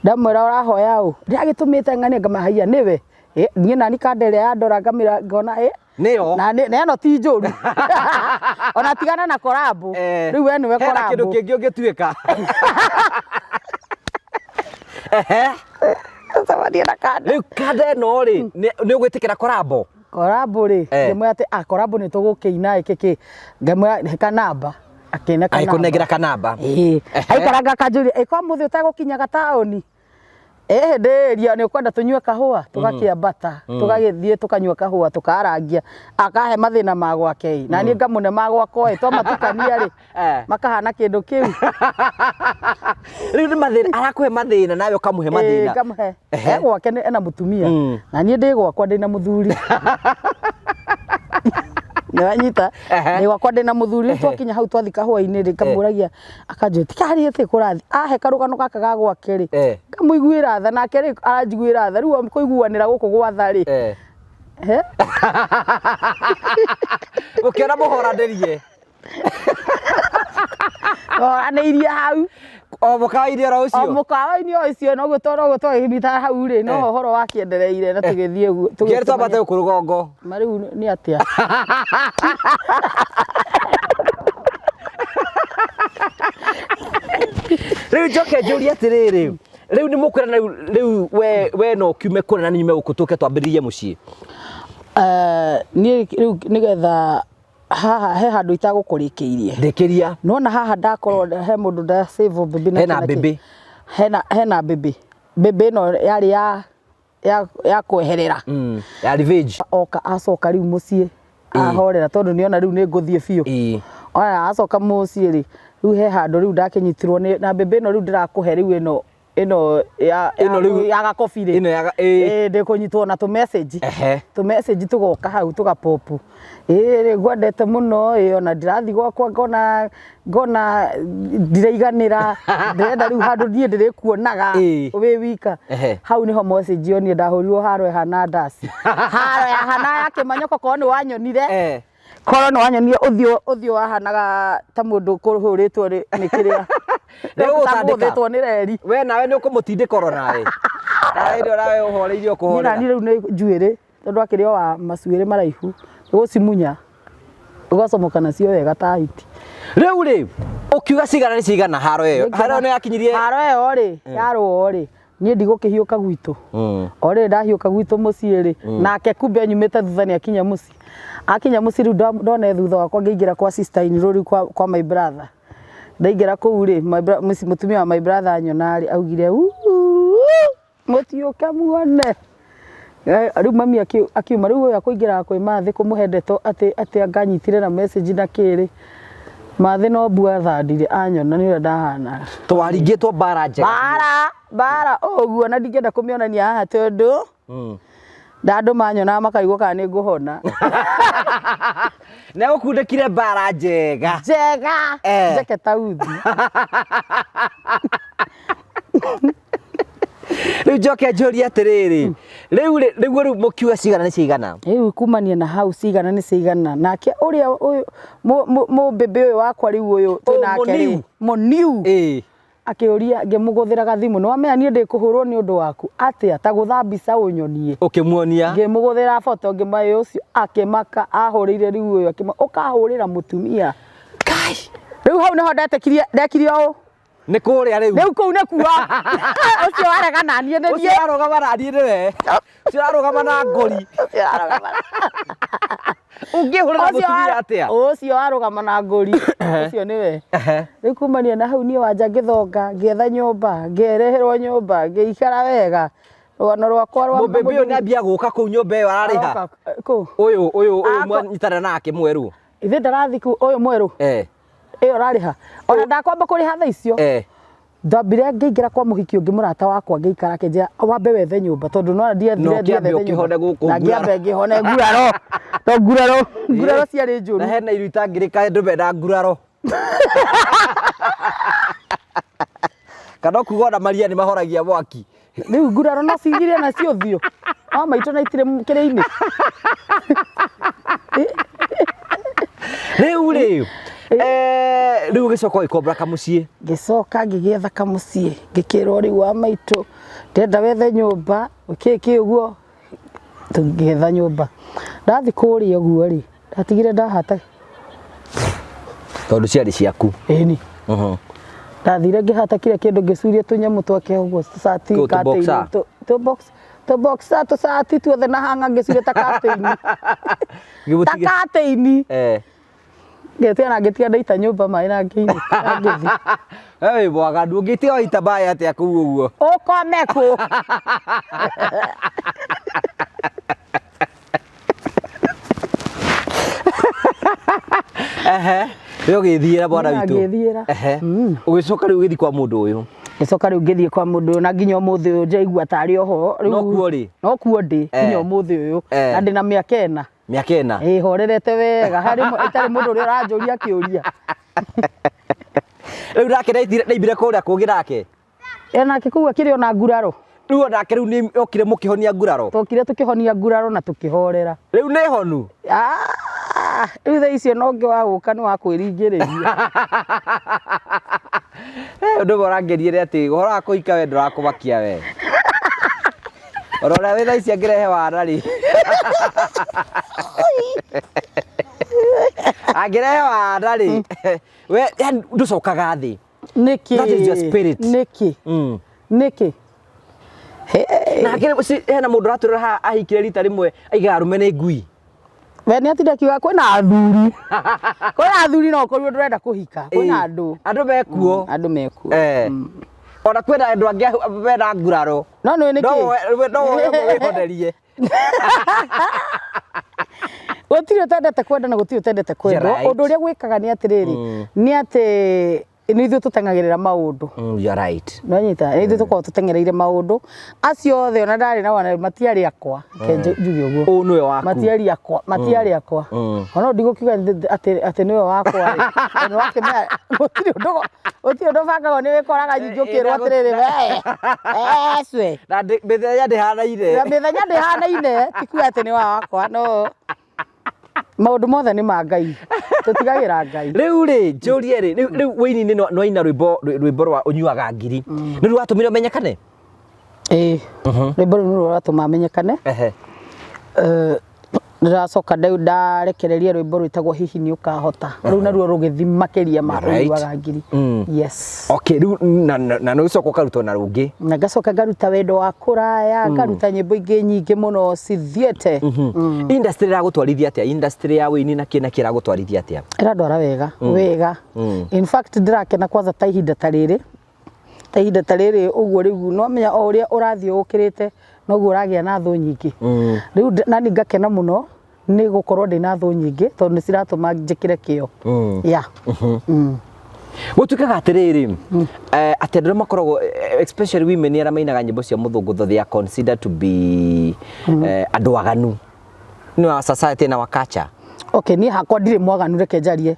Ndamwĩra ũrahoya ũ. Ndĩragĩtũmĩte ng'ania ngamahaia nĩwe. Niĩ nani kanda ĩrĩa yandora ngamĩra ngona nĩyo. Na ĩno ti njũru. Ona tigana na korambũ. Rĩu we nĩwe korambũ. Hena kĩndũ kĩngĩ ũngĩtuĩka. Sabadia na kanda. Rĩu kanda ĩno rĩ nĩ ũgwĩtĩkĩra korambũ. Korambũ rĩ ngĩmwĩra atĩ korambũ nĩ tũgũkĩina ĩkĩkĩ ngĩmwĩra he kanamba akĩna kanamba. Aikũnengera kanamba. Aikaranga kanjũria ĩko mũthĩ ũtegũkinya gataũni. Ndĩria nĩ ũkwenda tũnyue kahũa tũgakĩambata tũgagĩthiĩ tũkanyua kahũa tũkarangia akahe mathĩna ma gwake na niĩ ngamũne ma gwakwa twamatukania rĩ makahana kĩndũ kĩu. Rĩu nĩ mathĩna arakũhe mathĩna nawe ũkamũhe mathĩna. Ngamũhe gwake ena mũtumia na niĩ ndĩ gwakwa ndĩna mũthuri. Nĩwanyita nĩ gwakwa ndĩna mũthuri twakinya hau twathi kahũa-inĩ rĩ ngamũragia akanjũria tikarĩ thĩ kũrathi ahe karũgano gaka ga gwake rĩ ngamũiguĩra tha nake rĩ aranjiguĩra tha rĩu kũiguanĩra gũkũ gwa tha rĩ ũkĩona mũhoranĩrie oranĩirie hau o mũkawa-inĩ oro ũcio. O mũkawa-inĩ o ũcio no gũtwara hau rĩ no ũhoro wakĩendereire na tũgĩthiĩ ũguo. Kĩrĩ twambate gũkũ rũgongo. Ma rĩu nĩ atĩa? Rĩu njoke njũrie atĩrĩrĩ rĩu nĩ mũkwĩrana rĩu we no kiume kũrĩ na niĩ megũkũ tũke twambĩrĩrie mũciĩ. Niĩ rĩu nĩgetha haha he handũ itagũkũrĩkĩirie. Ndĩkĩria. Nona haha ndakorwo he mũndũ nda save baby na hena baby. Hena baby. Baby ĩno yarĩ ya kweherera. Ya revenge. Oka acoka rĩu mũciĩ ahorera tondũ nĩona rĩu nĩ ngũthiĩ biũ. Ona acoka mũciĩ rĩ rĩu he handũ rĩu ndakĩnyitirwo na baby ĩno rĩu ndĩrakũhe rĩu ĩno ya gakobi rĩ. Ndĩkũnyitwo na tũ message tũgoka hau tũgapopu. Ngwendete mũno ona ndirathiĩ gwakwa ngona ndiraiganĩra ndĩrenda rĩu handũ niĩ ndĩrĩkuonaga wĩ wika. Hau nĩho message niĩ ndahũrirwo haro ĩhana ndasi. Haro yahana ya Kĩmanyoko korwo nĩ wanyonire. Korwo nĩ wanyonire ũthiũ wahanaga ta mũndũ kũhũrĩtwo nĩ kĩrĩa. Ndĩgũtandĩkwo nĩ reri. We nawe nĩ ũkũmũtindĩka oro nawe. Nawe nĩ ũrawe ũhoreirio kũhorera. Niĩ rĩu nĩ njuĩrĩ tondũ akĩrĩ o wa macuĩrĩ maraihu ũgũcimunya ũgacomoka nacio wega ta hiti. Rĩu rĩ ũkiuga cigana nĩ cigana haro ĩyo. Haro ĩyo yakinyirie. Haro ĩyo rĩ yarũo rĩ niĩ ndigũkĩhiũka gwitũ. O rĩ ndahiũka gwitũ mũciĩ rĩ nake kumbe nyumĩte thutha nĩ akinya mũciĩ. Akinya mũciĩ rĩu ndona thutha wakwa ngĩingĩra kwa sister in law kwa my brother. Ndaingĩra kũu rĩ mũtumia wa my brother nyona rĩ augire mũtiũke muone. Rĩu mami akiuma rĩu ũyũ akũingĩra kwĩ mathĩ kũmũhe ndeto atĩ anganyitire na message na kĩrĩ. Mathĩ no mbua thandire anyona nĩ ũrĩa ndahana. Twaringĩtwo mbara njega. Mbara ũguo na ndingĩenda kũmĩonania haha tondũ andũ manyona makaigua kana nĩ ngũhona. Na ũkundĩkire mbara njega. Njeke ta uthi. Rĩu njoke njũrie atĩrĩrĩ rĩu mũkiuga cigana nĩ cigana. Rĩu kumania na hau cigana nĩ cigana nake ũrĩa ũyũ mũbebe ũyũ wakwa rĩu ũyũ twĩnake rĩ mũniu akiuria ngimuguthira gathimu no amenya nie ndikuhurwo ni undu waku atia ta guthambica unyonie ukimuonia ngimuguthira photo ngimaye ucio akimaka ahurire riu uyo akima ukahurira mutumia kai riu hau niho ndekirie o ni kuria riu kuu ne kuwa ucio warega na nie ne ucio arugama na nie we ucio arugama na ngori ungihurira mutumia atia ucio arugama na ngori ucio niwe riu kumania na hau nie wanja ngithonga ngietha nyumba ngereherwo nyumba ngiikara wega rwano rwakwa rwa mubebe uyu niambia guka kuu nyumba iyo arariha uyu mwanyitana nake mweru ithe ndarathi ku uyu mweru iyo rariha ona ndakwamba kuriha tha icio ndambire ngĩingĩra kwa mũhiki ũngĩ mũrata wakwa ngĩikara akĩnjĩra wambe wethe nyũmba tondũ no ndiethire na ngĩambe ngĩhone nguraro to nguraro ciarĩ njũru na hena irio itangĩrĩka ndũmenda nguraro kana kuga ona maria nĩ mahoragia mwaki rĩu nguraro no cigire nacio ũthiũ no maitũ na itirĩ kĩrĩ-inĩ rĩu riu gicoka ikombra kamucie gicoka ngigitha kamucie ngikirwo riu wa maitu ndenda wethe nyumba ukiki uguo tungitha nyumba ndathi kuria uguo ri ndatigire ndahata tondu ciari ciaku eni ndathire ngihata kire kindu ngicuria tunyamu twake uguo sati kate to boxa to sati tuothe na hanga ngicuria takateini takateini Gete na getia ndaita nyumba mai na ngithi. Wewe bwaga ndungite oita baya atia kuu uguo. Ukomeko. Yo githiira bwana witu. Ngithiira. Ugicoka riu githi kwa mundu uyu. Gicoka riu ngithie kwa mundu na nginya umuthi uyu njaigua tari oho. No kuo ri. No kuo ndi nginya umuthi uyu. Na ndina miaka ena. Miaka ena. Horerete wega hari itari mundu uri aranjuria kiuria. Riu nake ndaibire kuria kugirake. Nake kuu akiri ona nguraro. Riu nake riu ni okire mukihonia nguraro. Tokire tukihonia nguraro na tukihorera. Riu ni honu. Riu tha icio no ngi wa guka ni wa kwiringiriria. Undu borangerire ati uhora kuika we ndurakubakia we. Orora we tha ici angirehe wana ri. Angirehe wana ri. We nducokaga thi. Niki. That is your spirit. Niki. Niki. Na ngire hena mundu raturira ha ahikire rita rimwe aiga arume ni ngui. We ni atinda kiuga kwina athuri. Kwina athuri no korio ndurenda kuhika. Kwina andu. Andu mekuo. Andu mekuo. Ona kwina andu angi bena nguraro. No niki. No wihonerie. Gutiri utendete kwenda na gutiri utendete kwendwo. Undu uria gwikaga ni atiriri. Ni ati ni ithu tutengagirira maundu. You are right. No nyita ni ithu tukorwo tutengereire maundu acio othe ona ndari na wana matiari akwa ke njugi uguo o niwe wakwa matiari akwa ona ndigukiuga ati niwe wakwa ni wake me gutiri undu banga ni wikoraga njukirwo atiriri we cwe na mithenya ndihanaine tikuga ati ni wakwa no maundu mothe ni ma Ngai tutigagira Ngai riu ri njurie ri riu wini no ina rwimbo rwa unyuaga ngiri ni rwatumire menyekane rwimbo rwa rwatuma menyekane ndiracoka ndarekereria rwimbo rwitagwo hihi ni ukahota riu naruo rugithi makiria ma unyuaga ngiri yes okay riu na no icoka ukaruta na rungi na ngacoka ngaruta wendo wa kuraya ngaruta nyimbo ingi nyingi muno cithiete industry ya gutwarithia atia industry ya wini na kina kira gutwarithia atia iradwara wega wega in fact ndirakena kwanza ta ihinda tariri uguo riu no menya o uria urathio ukirite no guo uragia na thu nyingi riu nani ngakena muno ni gukorwo ndina thu nyingi tondu ni ciratuma njikire kio ya gutukaga atiriri atendere makoragwo especially women ara mainaga nyimbo cia muthungu they are considered to be andu aganu ni wa society na wakacha okay ni hakwa ndire mwaganu reke njarie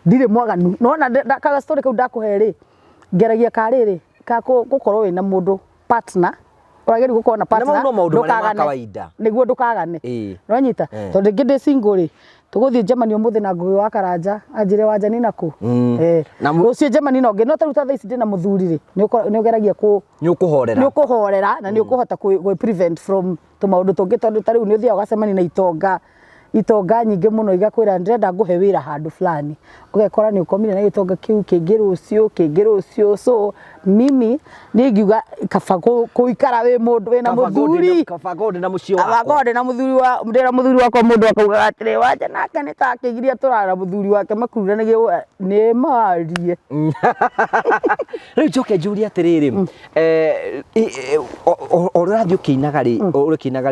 ndire mwaganu nona ndakaga story kau ndakuheri ngeragia kariri gukorwo wina mundu partner urageri gukorwo na partner ndukagane kawaida niguo ndukagane no nyita tondu ngindi single ri tuguthie Germany umuthi na ngugi wa Karanja anjire wanja ni naku rucio Germany no ngeno taruta thaa ici ndina muthuri ri ni ugeragia ku ni ukuhorera na ni ukuhota ku prevent from tumaundu tungi tondu tariu ni uthia ugacemani na itonga nyingi muno igakwira ndirenda nguhe wira handu fulani ugekora ni ukomire na itonga kiu kingi rucio so mimi ni ngiuga kaba kuikara wi mundu wina muthuri kaba na mucio wako abagode na muthuri wako mundu akauga atire wanja nake ni takigiria turara muthuri wake makuranagie ni marie riu njoke njuri atiriri urathio kinaga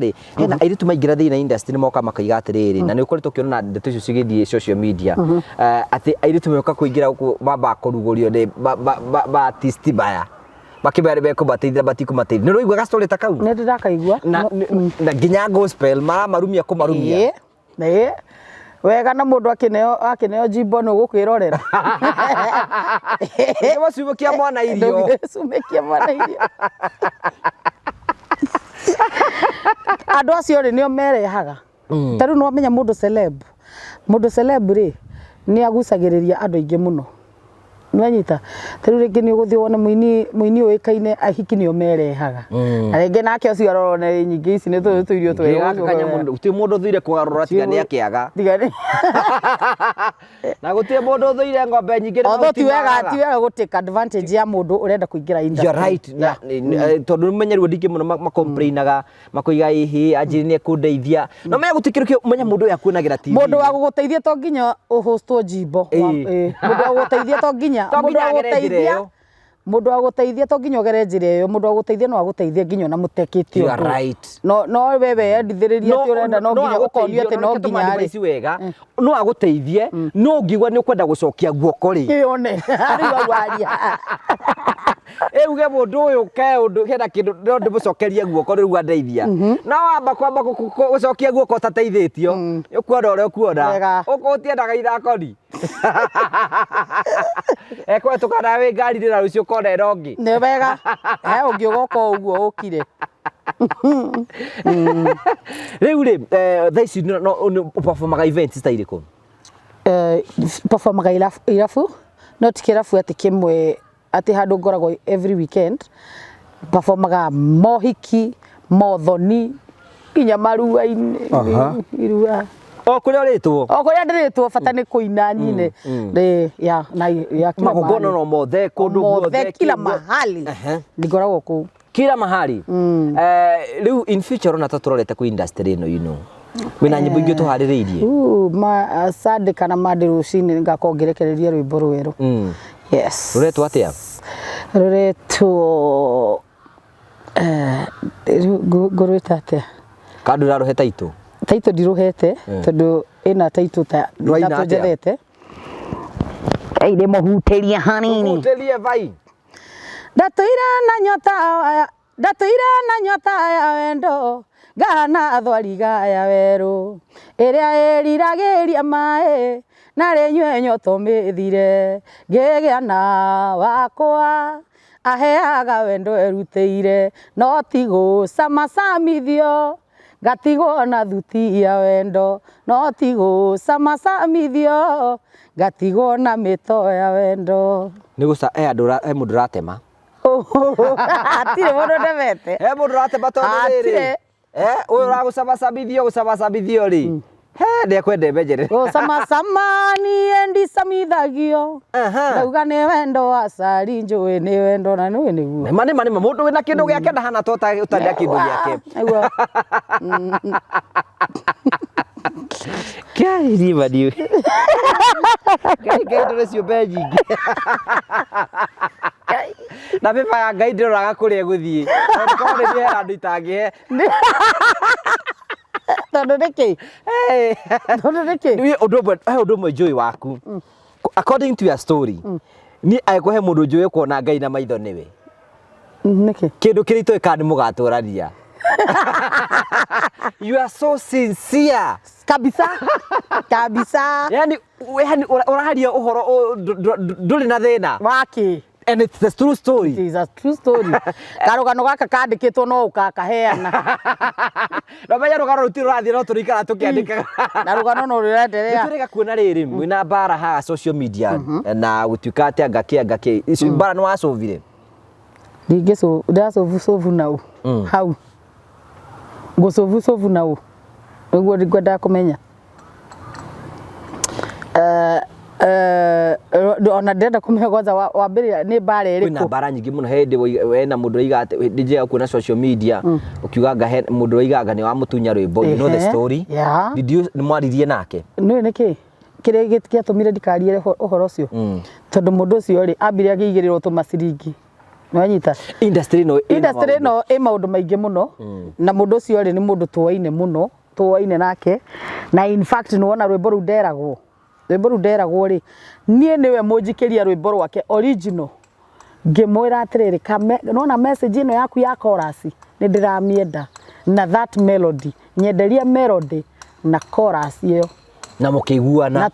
ri hena airitu maingira thiina industry ni moka makaiga atiriri na ni ukoretwo kiona ndeto icio cigithie social media ati airitu moka kuingira baba kurugurio ni ba artist baya bakibere beko bateithira batikumateithia ni roigwa story ta kau ni ndakaigua na nginya gospel marumia kumarumia wega na mundu akineo jimbo no gukwirorera ni wasubukia mwana irio andu acio ri nio merehaga taru no menya mundu celeb ri ni agucagiriria andu aingi muno nwanyita taru ringi ni uguthie wona muini uikaine ahiki nio merehaga ringi nake ucio arorone nyingi ici ni tuirio twega kanya mundu uti mundu thuire kugarura tigani akiaga na gutie mundu thuire ngombe nyingi although ti wega gutake advantage ya mundu urenda kuingira industry you're right tondu menyeru ndingi muno macomplainaga makoiga ihi anjiri ni kundeithia no menya gutikirikio menya mundu yakuonagira TV mundu wa guguteithia to nginya uhostwo jimbo mundu wa guguteithia to nginya mundu aguteithia to nginya ogere njira iyo mundu aguteithia no aguteithia nginya na mutekete you are right no wewe endithiririe ti urenda no nginya ukonio ati no nginya ari wega no aguteithie no ngigwa ni ukwenda gucokia guoko ri ione ari waria uge mundu uyu ke undu hena kindu no ndimucokerie guoko riu andeithia no wamba kwamba gucokia guoko tateithitio ukuona ore ukuona ukutiendaga ithakoni ekwe tukana we ngari rira rucio kona erongi ni wega ungiugoka uguo ukire riu ri thaa ici no performaga events ta iriku performaga irafu no tikirafu ati kimwe ati handu ngoragwo every weekend performaga mohiki mothoni nginya marua-ini irua kuria ritwo kuria ndiritwo bata ni kuina nyine ya magongona no mothe kundu guothe kila mahali ngoragwo ku kila mahali riu in future ona taturorete ku industry no wina nyimbo ingi tuhaririirie ma Sunday kana Monday rucini ngakongerekereria rwimbo rweru yes ruretwo atia ruretwo ngorwita atia kandu raruhe taitu taito ndiruhete tondu ina taito ta ndatu njethete inde muhuteria hanini muhuterie vai ndatuira na nyota ya wendo gana thwariga ya weru iria iriragiria mai na rinywe nyoto mithire ngigia na wakwa aheaga wendo eruteire no tigo samasamithio gatigwo na thuti ya wendo no tigo samasamithio gatigwo na mito ya wendo ni guca mundu ratema atire mundu ndemete mundu ratema tondu riri uyu ragucamacamithio ri ndekwende menjere gucamacamani endi samithagio ndauga ni wendo wa cari njui ni wendo na ni niguo mani mundu wina kindu giake ndahana to utaria kindu giake kai riva diu kai ndore cio benjingi na pepa ya ngai ndiroraga kuria guthie tondu ni hera ndu itangihe tondu niki undu mwe njui waku according to your story ni aikuhe mundu njui kuona ngai na maitho niwe niki kindu kirito kandi mugaturania you are so sincere kabisa yani uraharia uhoro nduri na thina waki And it's the true story. It is a true story. Karugano gaka kandikitwo no ukakaheana. No menya rugano rutiro rathi no turikara tukiandika. Na rugano no rurenderea. Niturega kuona riri mwina bara ha social media na gutuika atia ngake. Icio bara no acovire. Ndigeso ndacovu nau. Hau. Ngocovu nau. Niguo ngwenda kumenya. Ona ndenda kumenya kwanza wa mbere ni bara iriku. Kwina bara nyingi muno hindi wena mundu oiga ati DJ kuona social media ukiuga ngahe mundu oiga ni wa mutunya rwimbo. You know the story? Yeah. Did you mwaririe nake? No niki kire giatumire ndikarire uhoro ucio. Tondu mundu ucio ri ambire agigirirwo tumaciringi. Nwanyita Industry no e maundu maingi muno na mundu ucio ri ni mundu tuwaine muno tuwaine nake na in fact nuona rwimbo ru nderagwo ri nie niwe munjikiria rwimbo rwake original ngimwira atiriri nona message ino yaku ya chorus ni ndiramienda na that melody nyenderia melody na chorus iyo na mukiguana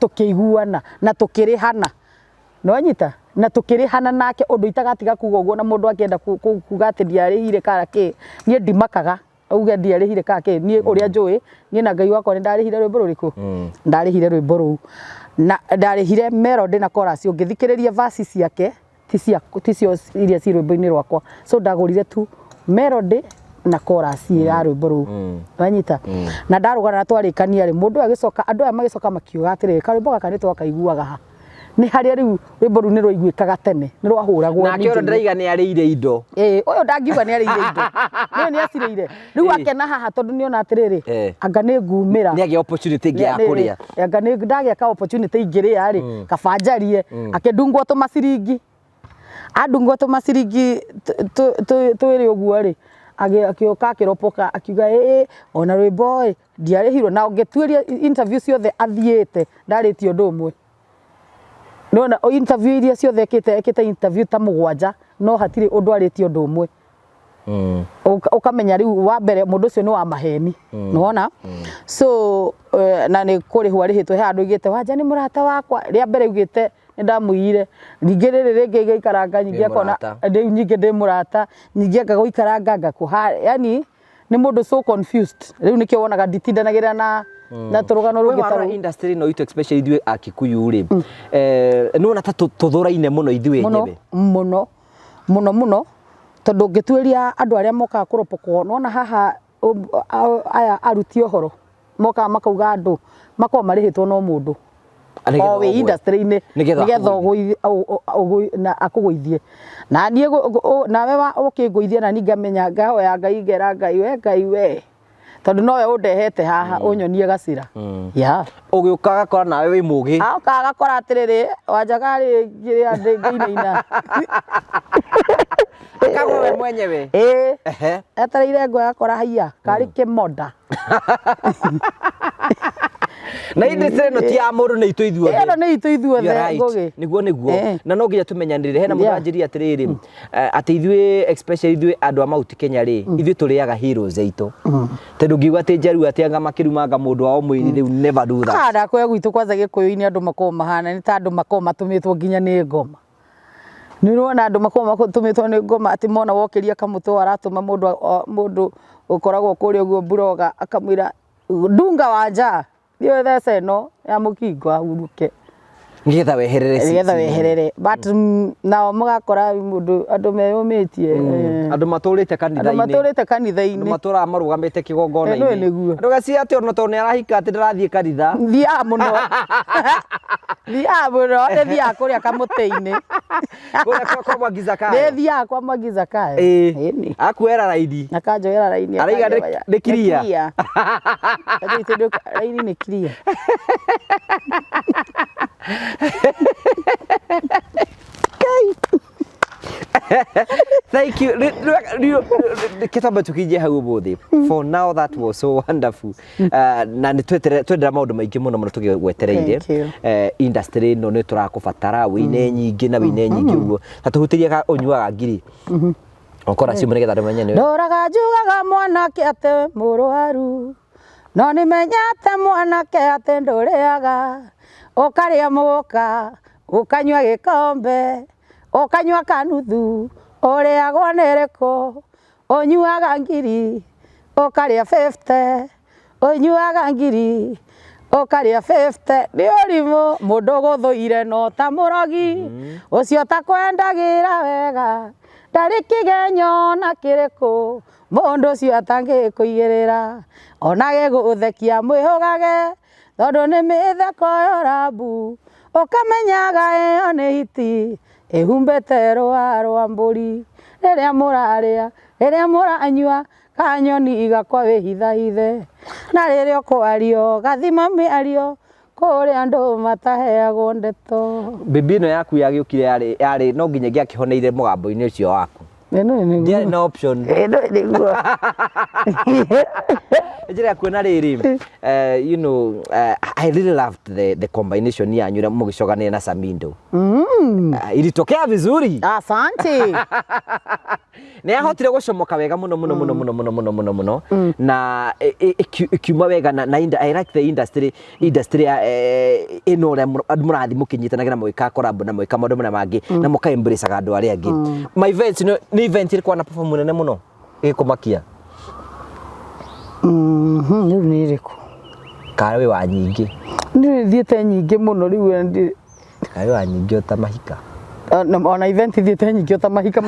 na tukirihana nwanyita na tukirihana nake undu itagatiga kuga uguo na mundu akienda kuga ati ndiarihire karake nie ndimakaga auge ndiarihire kake nie uria njui nie na Ngai wakwa ni ndarihire rwimbo ruriku ndarihire rwimbo ru na ndarihire melody na chorus ungithikiriria verses ciake ticio iria ci rwimbo-ini rwakwa so ndagurire tu melody na chorus ya rwimbo ru wanyita na ndarugana na twarikania ri mundu agicoka andu aya magicoka makiuga atiriri karwimbo gaka ni twakaiguaga ha ni haria riu rwimbo ru ni rwaiguikaga tene ni rwahuragwo na kioro ndiraiga ni arire indo uyu ndangiuga ni arire indo ni acireire riu akena haha tondu ni ona atiriri anga ni ngumira ni agi opportunity ngi ya kuria anga ni ndagia ka opportunity ingiria ri kabanjarie akindungwo tumaciringi andungwo tumaciringi twiri uguo ri agioka akiropoka akiuga ona rwimbo ndiarihirwo na ngetuiria interview ciothe athiete ndaritio ndu umwe nona interview iria ciothe ekite interview ta mugwanja no hatire undu aritio ndu umwe ukamenya riu wa mbere mundu ucio ni wa maheni nona so na ni kurihwa rihitwe handu igite wanja ni murata wakwa ria mbere ugite ndamuire ningi riri ringi gikaranga nyingi akona ndi nyingi ndi murata nyingi akagoikaranga ngakuha yani ni mundu so confused riu nikio wonaga nditindanagira na turugano rungi taru industry no itu especially ithui akikuyu ri nona ta tuthuraine muno ithui enyewe muno tondu ngituiria andu aria moka kuropoko nona haha aya aruti ohoro moka makauga andu makwa marihitwo no mundu o industry-ini nigetha na akuguithie na nie nawe ukiguithia na ningamenya ngahoya Ngai ngera Ngai we tondu nowe undehete haha unyonie gacira ya ugiuka gakora nawe wi mugi ukaga gakora atiriri wanjaga ri ngiria ngiinaina akagwo we mwenyewe etereire ngo yakora haiya kari kimoda na industry no ti ya mundu ni itu ithuothe eno ni itu ithuothe ngugi niguo na no nginya tumenyanirire hena mundu anjiria atiriri ati ithui especially ithui andu a mauti Kenya ri ithui turiaga heroes aitu tondu ngiuga ati njaru ati anga makirumanga mundu wao mwiri riu never do that kada kwa gwitu kwanza gikuyu-ini andu makoma mahana ni ta andu makoma matumitwo nginya ni ngoma nirona andu makoma matumitwo ni ngoma ati mona wokiria kamutwa aratuma mundu ukoragwo kuri uguo buroga akamwira ndunga wanja dio these no ya mukingo ahuruke ngigetha weherere but nao mugakora mundu andu meyumitie andu maturite kanitha-ini andu matura marugamite kigongona-ini andu gacia ati ona to ni arahika ati ndirathie kanitha thia muno thia kuria kamuti-ini kuria kwa Mwangiza Kaya thia kwa Mwangiza Kaya akuera raidi akanjoera raini araiga ni kiria raini ni kiria Thank you. Kitamba tukije hau bothi. For now that was so wonderful. Na ni twendera maundu maingi muno tugigwetereire. Industry no ni turakubatara wine nyingi na wine nyingi uguo. Ta tuhutirie ka unyuaga ngiri. Okora cio murigetha ndamenye ni. Ndoraga njugaga mwanake ate murwaru. No ni menyate mwanake ate nduriaga. Ukaria muka ukanywa gikombe ukanyua kanuthu uriagwo niriko unyuaga ngiri ukaria 50 unyuaga ngiri ukaria 50 ni urimu mundu guthuire no ta murogi ucio ta kwendagira wega ndari kigenyo na kiriku mundu ucio atangikuigirira onage guthekia mwihugage tondu ni mitheko yo rabu ukamenyaga iyo ni hiti ihumbite rwa rwa mburi riria muraria riria muranyua kanyoni igakwa wihithahithe na riria kwario gathima miario kuri andu mataheagwo ndeto. Bibi no yaku yagiukire yari no nginya giakihoneire mugambo-ini ucio waku. Ndiari na option. Ejira kuona riri you know I really loved the combination yanyu mugicogania na Samindo. Ilitokea vizuri. Asante. Ni ahotire gucomoka wega muno na ikiuma wega na I like the industry ino ria andu murathi mukinyitanagira mwika collab na mwika maundu mena mangi na muka embrace andu aria angi. My events ni event ilikuwa na perform nene muno ikumakia. Riu ni iriku kana we wa nyingi ni thiete nyingi muno riu ndi ayo wa nyingi ota mahika ona event thiete nyingi ota mahika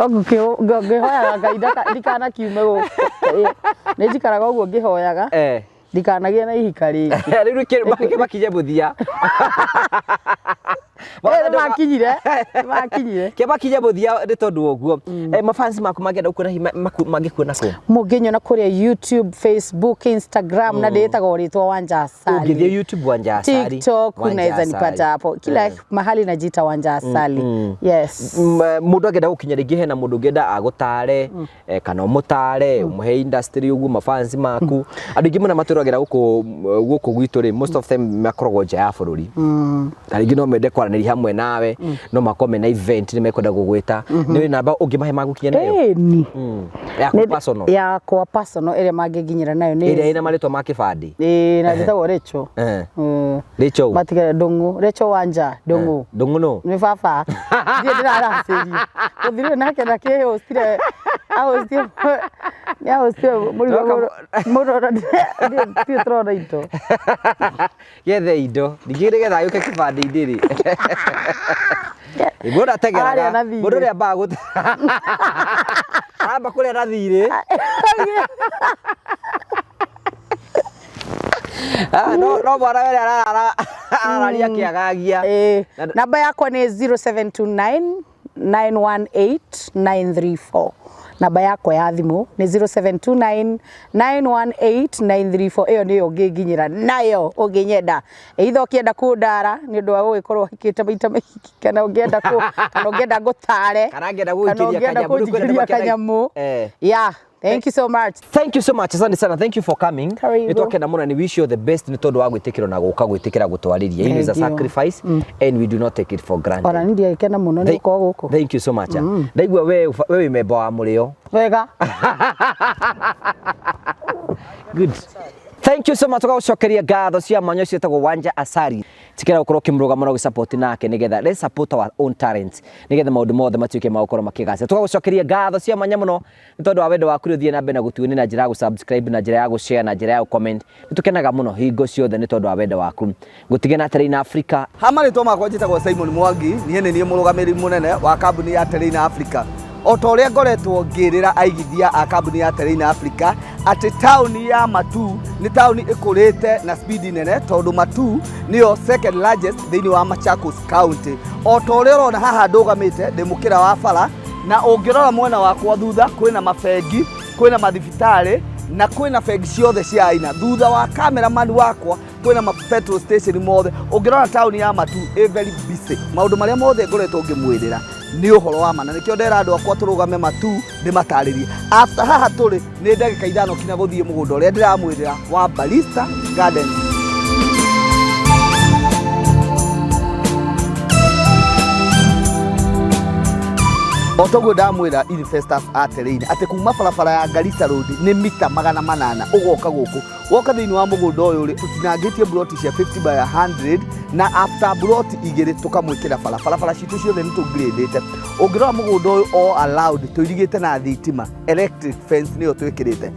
ngihoyaga Ngai ndikana kiume guku ni njikaraga uguo ngihoyaga ndikanagie na ihika ringi riu makije buthia makinyire kebakije buthia ndi tondu oguo mafans maku magenda ukuna magikuona ku munginyona kuria YouTube, Facebook, Instagram na ndetagwo ritwa Wanja Asali. Ungithie YouTube Wanja Asali, TikTok unaweza nipata hapo kila mahali najiita Wanja Asali. Yes, mundu agenda gukinya ringi hena mundu ngenda agutare kana umutare umuhe industry ugu mafans maku andu ingi muna maturagera guku gwitu ri most of them makoragwo nja ya bururi ringi no mende kwaranĩria hamwe nawe no makome na event ni mekwenda gugwita ni namba ungimahe magukinya nayo ya kwa personal area mangiginyira nayo ni area ina maritwa ma kibandi na nditagwo Recho Recho matigere Ndungu Recho Wanja Ndungu no ni baba ndie ndiraraciri uthire nake na ke hostire ahostie ya hostie murora ndie trona ito gethe indo ndigire getha yuke kibandi indiri ibora tegeraga mundu ria bagu aba kuria rathire no bora wele araria kiagagia namba yakwa ni 0729 918 934 namba yakwa ya thimu ni 0729 918 934 iyo niyo ngiginyira nayo unginyenda either ukienda kundara ni undu wa gugikorwo hikite maita mahiki kana ungienda kana ungienda ngutare kana ungienda guikiria kanyamu yeah. Thank you so much. Thank you so much. Asante sana. Thank you for coming. Nitoke na muna ni wish you the best ni tondu wa gwitikira na guka gwitikira gutwariria. It is a sacrifice and we do not take it for granted. Ora ndi ikena muno ni ko guku. Thank you so much. Ndaigua we member wa murio. Wega. Good. Thank you so much for shokeria gatho cia manyo cietagwo Wanja Asali tikira gukorwo kimurugamo na support nake nigetha let's support our own talents nigetha maundu mothe matuike magukorwo makigacira tugagucokeria gatho cia manya muno ni tondu wa wendo waku uthie na mbere na gutuoni na njira ya subscribe na njira ya share na njira ya comment nitukenaga muno hingo ciothe ni tondu wa wendo waku ngutige na Terrain Africa hamarĩtwo makwa njĩtagwo Simon Mwangi niĩ nĩ niĩ mũrũgamĩrĩri mũnene wa kambuni ya Terrain Africa o ta ũrĩa ngoretwo ngĩrĩra aigithia a kambuni ya Terrain Africa atĩ taũni ya Matu nĩ taũni ĩkũrĩte na speed nene tondũ Matu nĩyo second largest thĩinĩ wa Machakos County o ta ũrĩa ũrona haha ndũgamĩte ndĩ mũkĩra wa bara na ũngĩrora mwena wakwa thutha kwĩna mabengi kwĩna mathibitarĩ na kwĩna bengi ciothe cia aina thutha wa cameraman wakwa kwĩna ma petrol station mothe ũngĩrora taũni ya Matu very busy maũndũ marĩa mothe ngoretwo ngĩmwĩrĩra ni uhoro wa mana nikio ndera andu akwa turugame Matu ndimataririe after haha turi ni ndagika 5 kinya guthie mugunda uria ndiramwirira wa Barista Gardens. Otogo ndamwira investors a Terrain ati kuma barabara ya Garissa Road ni mita 800 ugoka guku woka thiini wa mugunda uyu ri utinangitie plot cia 50 by 100 na after plot igere tukamwikira barabara citu ciothe ni tugradete ungirora mugunda uyu all allowed tuirigite na thitima electric fence niyo twikirite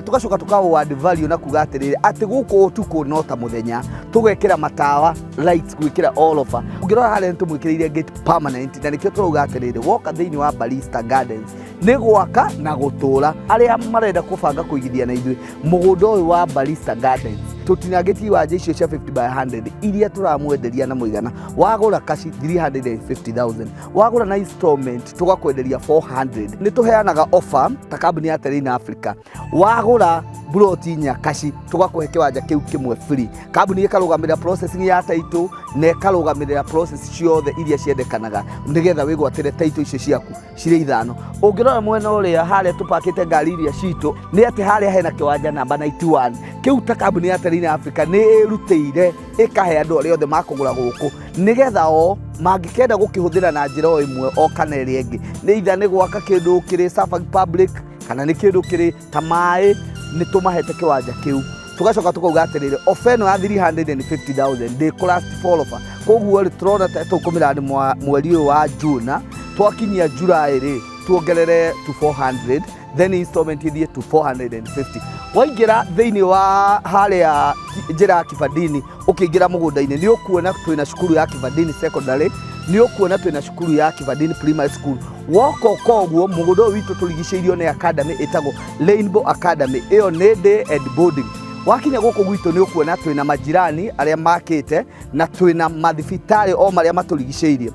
tugacoka tukawo add value na kuga atiriri ati guku utuku no ta muthenya tugekira matawa lights gwikira all over ungirora hale tumwikiriire gate permanent na nikio turuga atiriri woka thiini wa Ballista Gardens ni gwaka na gutura aria marenda kubanga kuigithia na ithui mugunda uyu wa Ballista Gardens tutinageti wanje icio cia 50 by 100 iria turamwenderia na muigana wagura kashi 350,000 wagura na installment tugakwenderia 400 ni tuheanaga offer ta kambuni ya Terrain Africa wagura broti nya kashi tugakuhe kiwanja kiu kimwe free kambuni ikarugamira processing ya title na ikarugamira process ciothe iria ciendekanaga nigetha wigwatire title icio ciaku cire ithano ungirora mwena uria haria tupakite ngari iria citu ni ati haria hena kiwanja namba 91 kiu ta kambuni ya Terrain Africa ni irutire ikahe andu aria othe makugura guku nigetha o mangikenda gukihuthira na njira o imwe o kana iri ingi ni itha ni gwaka kindu kiri Safari Public kana ni kindu kiri tamai ni tumahete kiwanja kiu tugacoka tukauga atiriri ofeno ya 350,000 de class follower koguo ri turona ta tukumira ni mweri wa June twakinyia July ri tuongerere to 400 then installment ithie to 450 waingira thiini wa haria njira Kibandini ukiingira mugunda-ini ni ukuona twina cukuru ya Kibandini secondary ni ukuona twina cukuru ya Kibandini primary school woko koguo mugunda witu turigiceirio ni academy itago Rainbow Academy iyo ni day and boarding wakinya guku gwitu ni ukuona twina majirani aria makite na twina mathibitari o maria maturigiceirie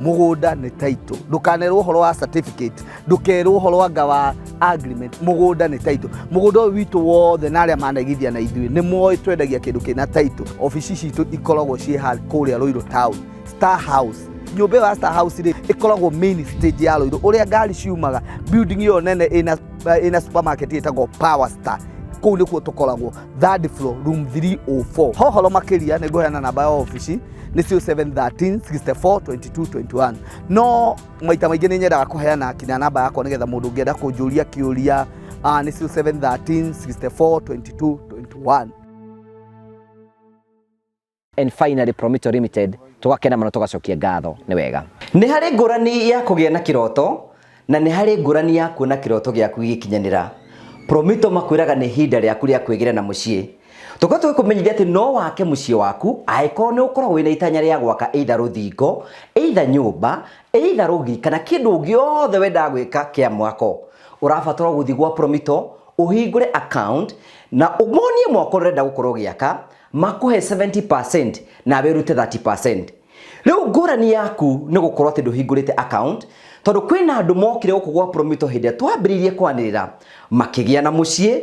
mugunda ni title ndukanerwo horo wa certificate ndukerwo horo wa gawa agreement mugunda ni title mugunda witu wothe na aria managithia na ithui ni moyo twendagia kindu kina title office citu ikoragwo cie kuria Ruiru town Star House nyumba ya Star House ri ikoragwo main stage ya Ruiru uria ngari ciumaga building yo nene ina supermarket itagwo Power Star kuu nikuo tukoragwo third floor room 304 hohoro makiria ni ngohana namba ya office ni 0713 64 22 21 no maita maingi ni nyendaga kuheana kinya namba yako nigetha mundu ngienda kunjuria kiuria ni 0713 64 22 21 and finally Prometo Limited tugakena muno tugacokia ngatho ni wega ni hari ngurani ya kugia na kiroto na ni hari ngurani ya kuona kiroto giaku gikinyanira Prometo makwiraga ni hinda riaku ria kwigira na mucii tugatwe kumenyithia ati no wake mucii waku aiko ni ukorwo wina itanya ria gwaka either ruthingo either nyumba either rugi kana kindu giothe wenda gwika kia mwako urabatara guthi gwa Prometo uhingure account na umonie mwako renda gukorwo giaka makuhe 70% na berute 30%. Leo ngurani yaku ni gukorwo ati nduhingurite account tondu kwina andu mokire gukugwa Prometo hinde twambiririe kwanirira makigia na mucii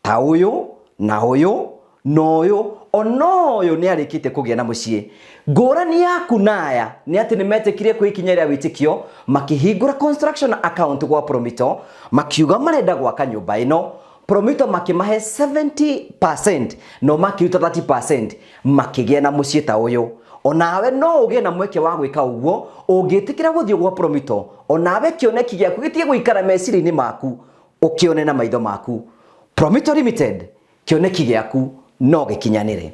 ta uyu na uyu noyo onoyo ni arikite kugia na mucii ngurani yaku naya ni ati ni metekirie kwikinyeria witikio makihingura construction account gwa Prometo makiuga marenda gwaka nyumba ino Prometo makimahe 70% no makiruta 30% makigia na mucii ta uyu onawe no ugie na mweke wa gwika uguo ungitikira guthio gwa Prometo onawe kioneki giaku gitie guikara meciri-ini maku ukione na maitho maku Prometo Limited kioneki giaku no gikinyanire.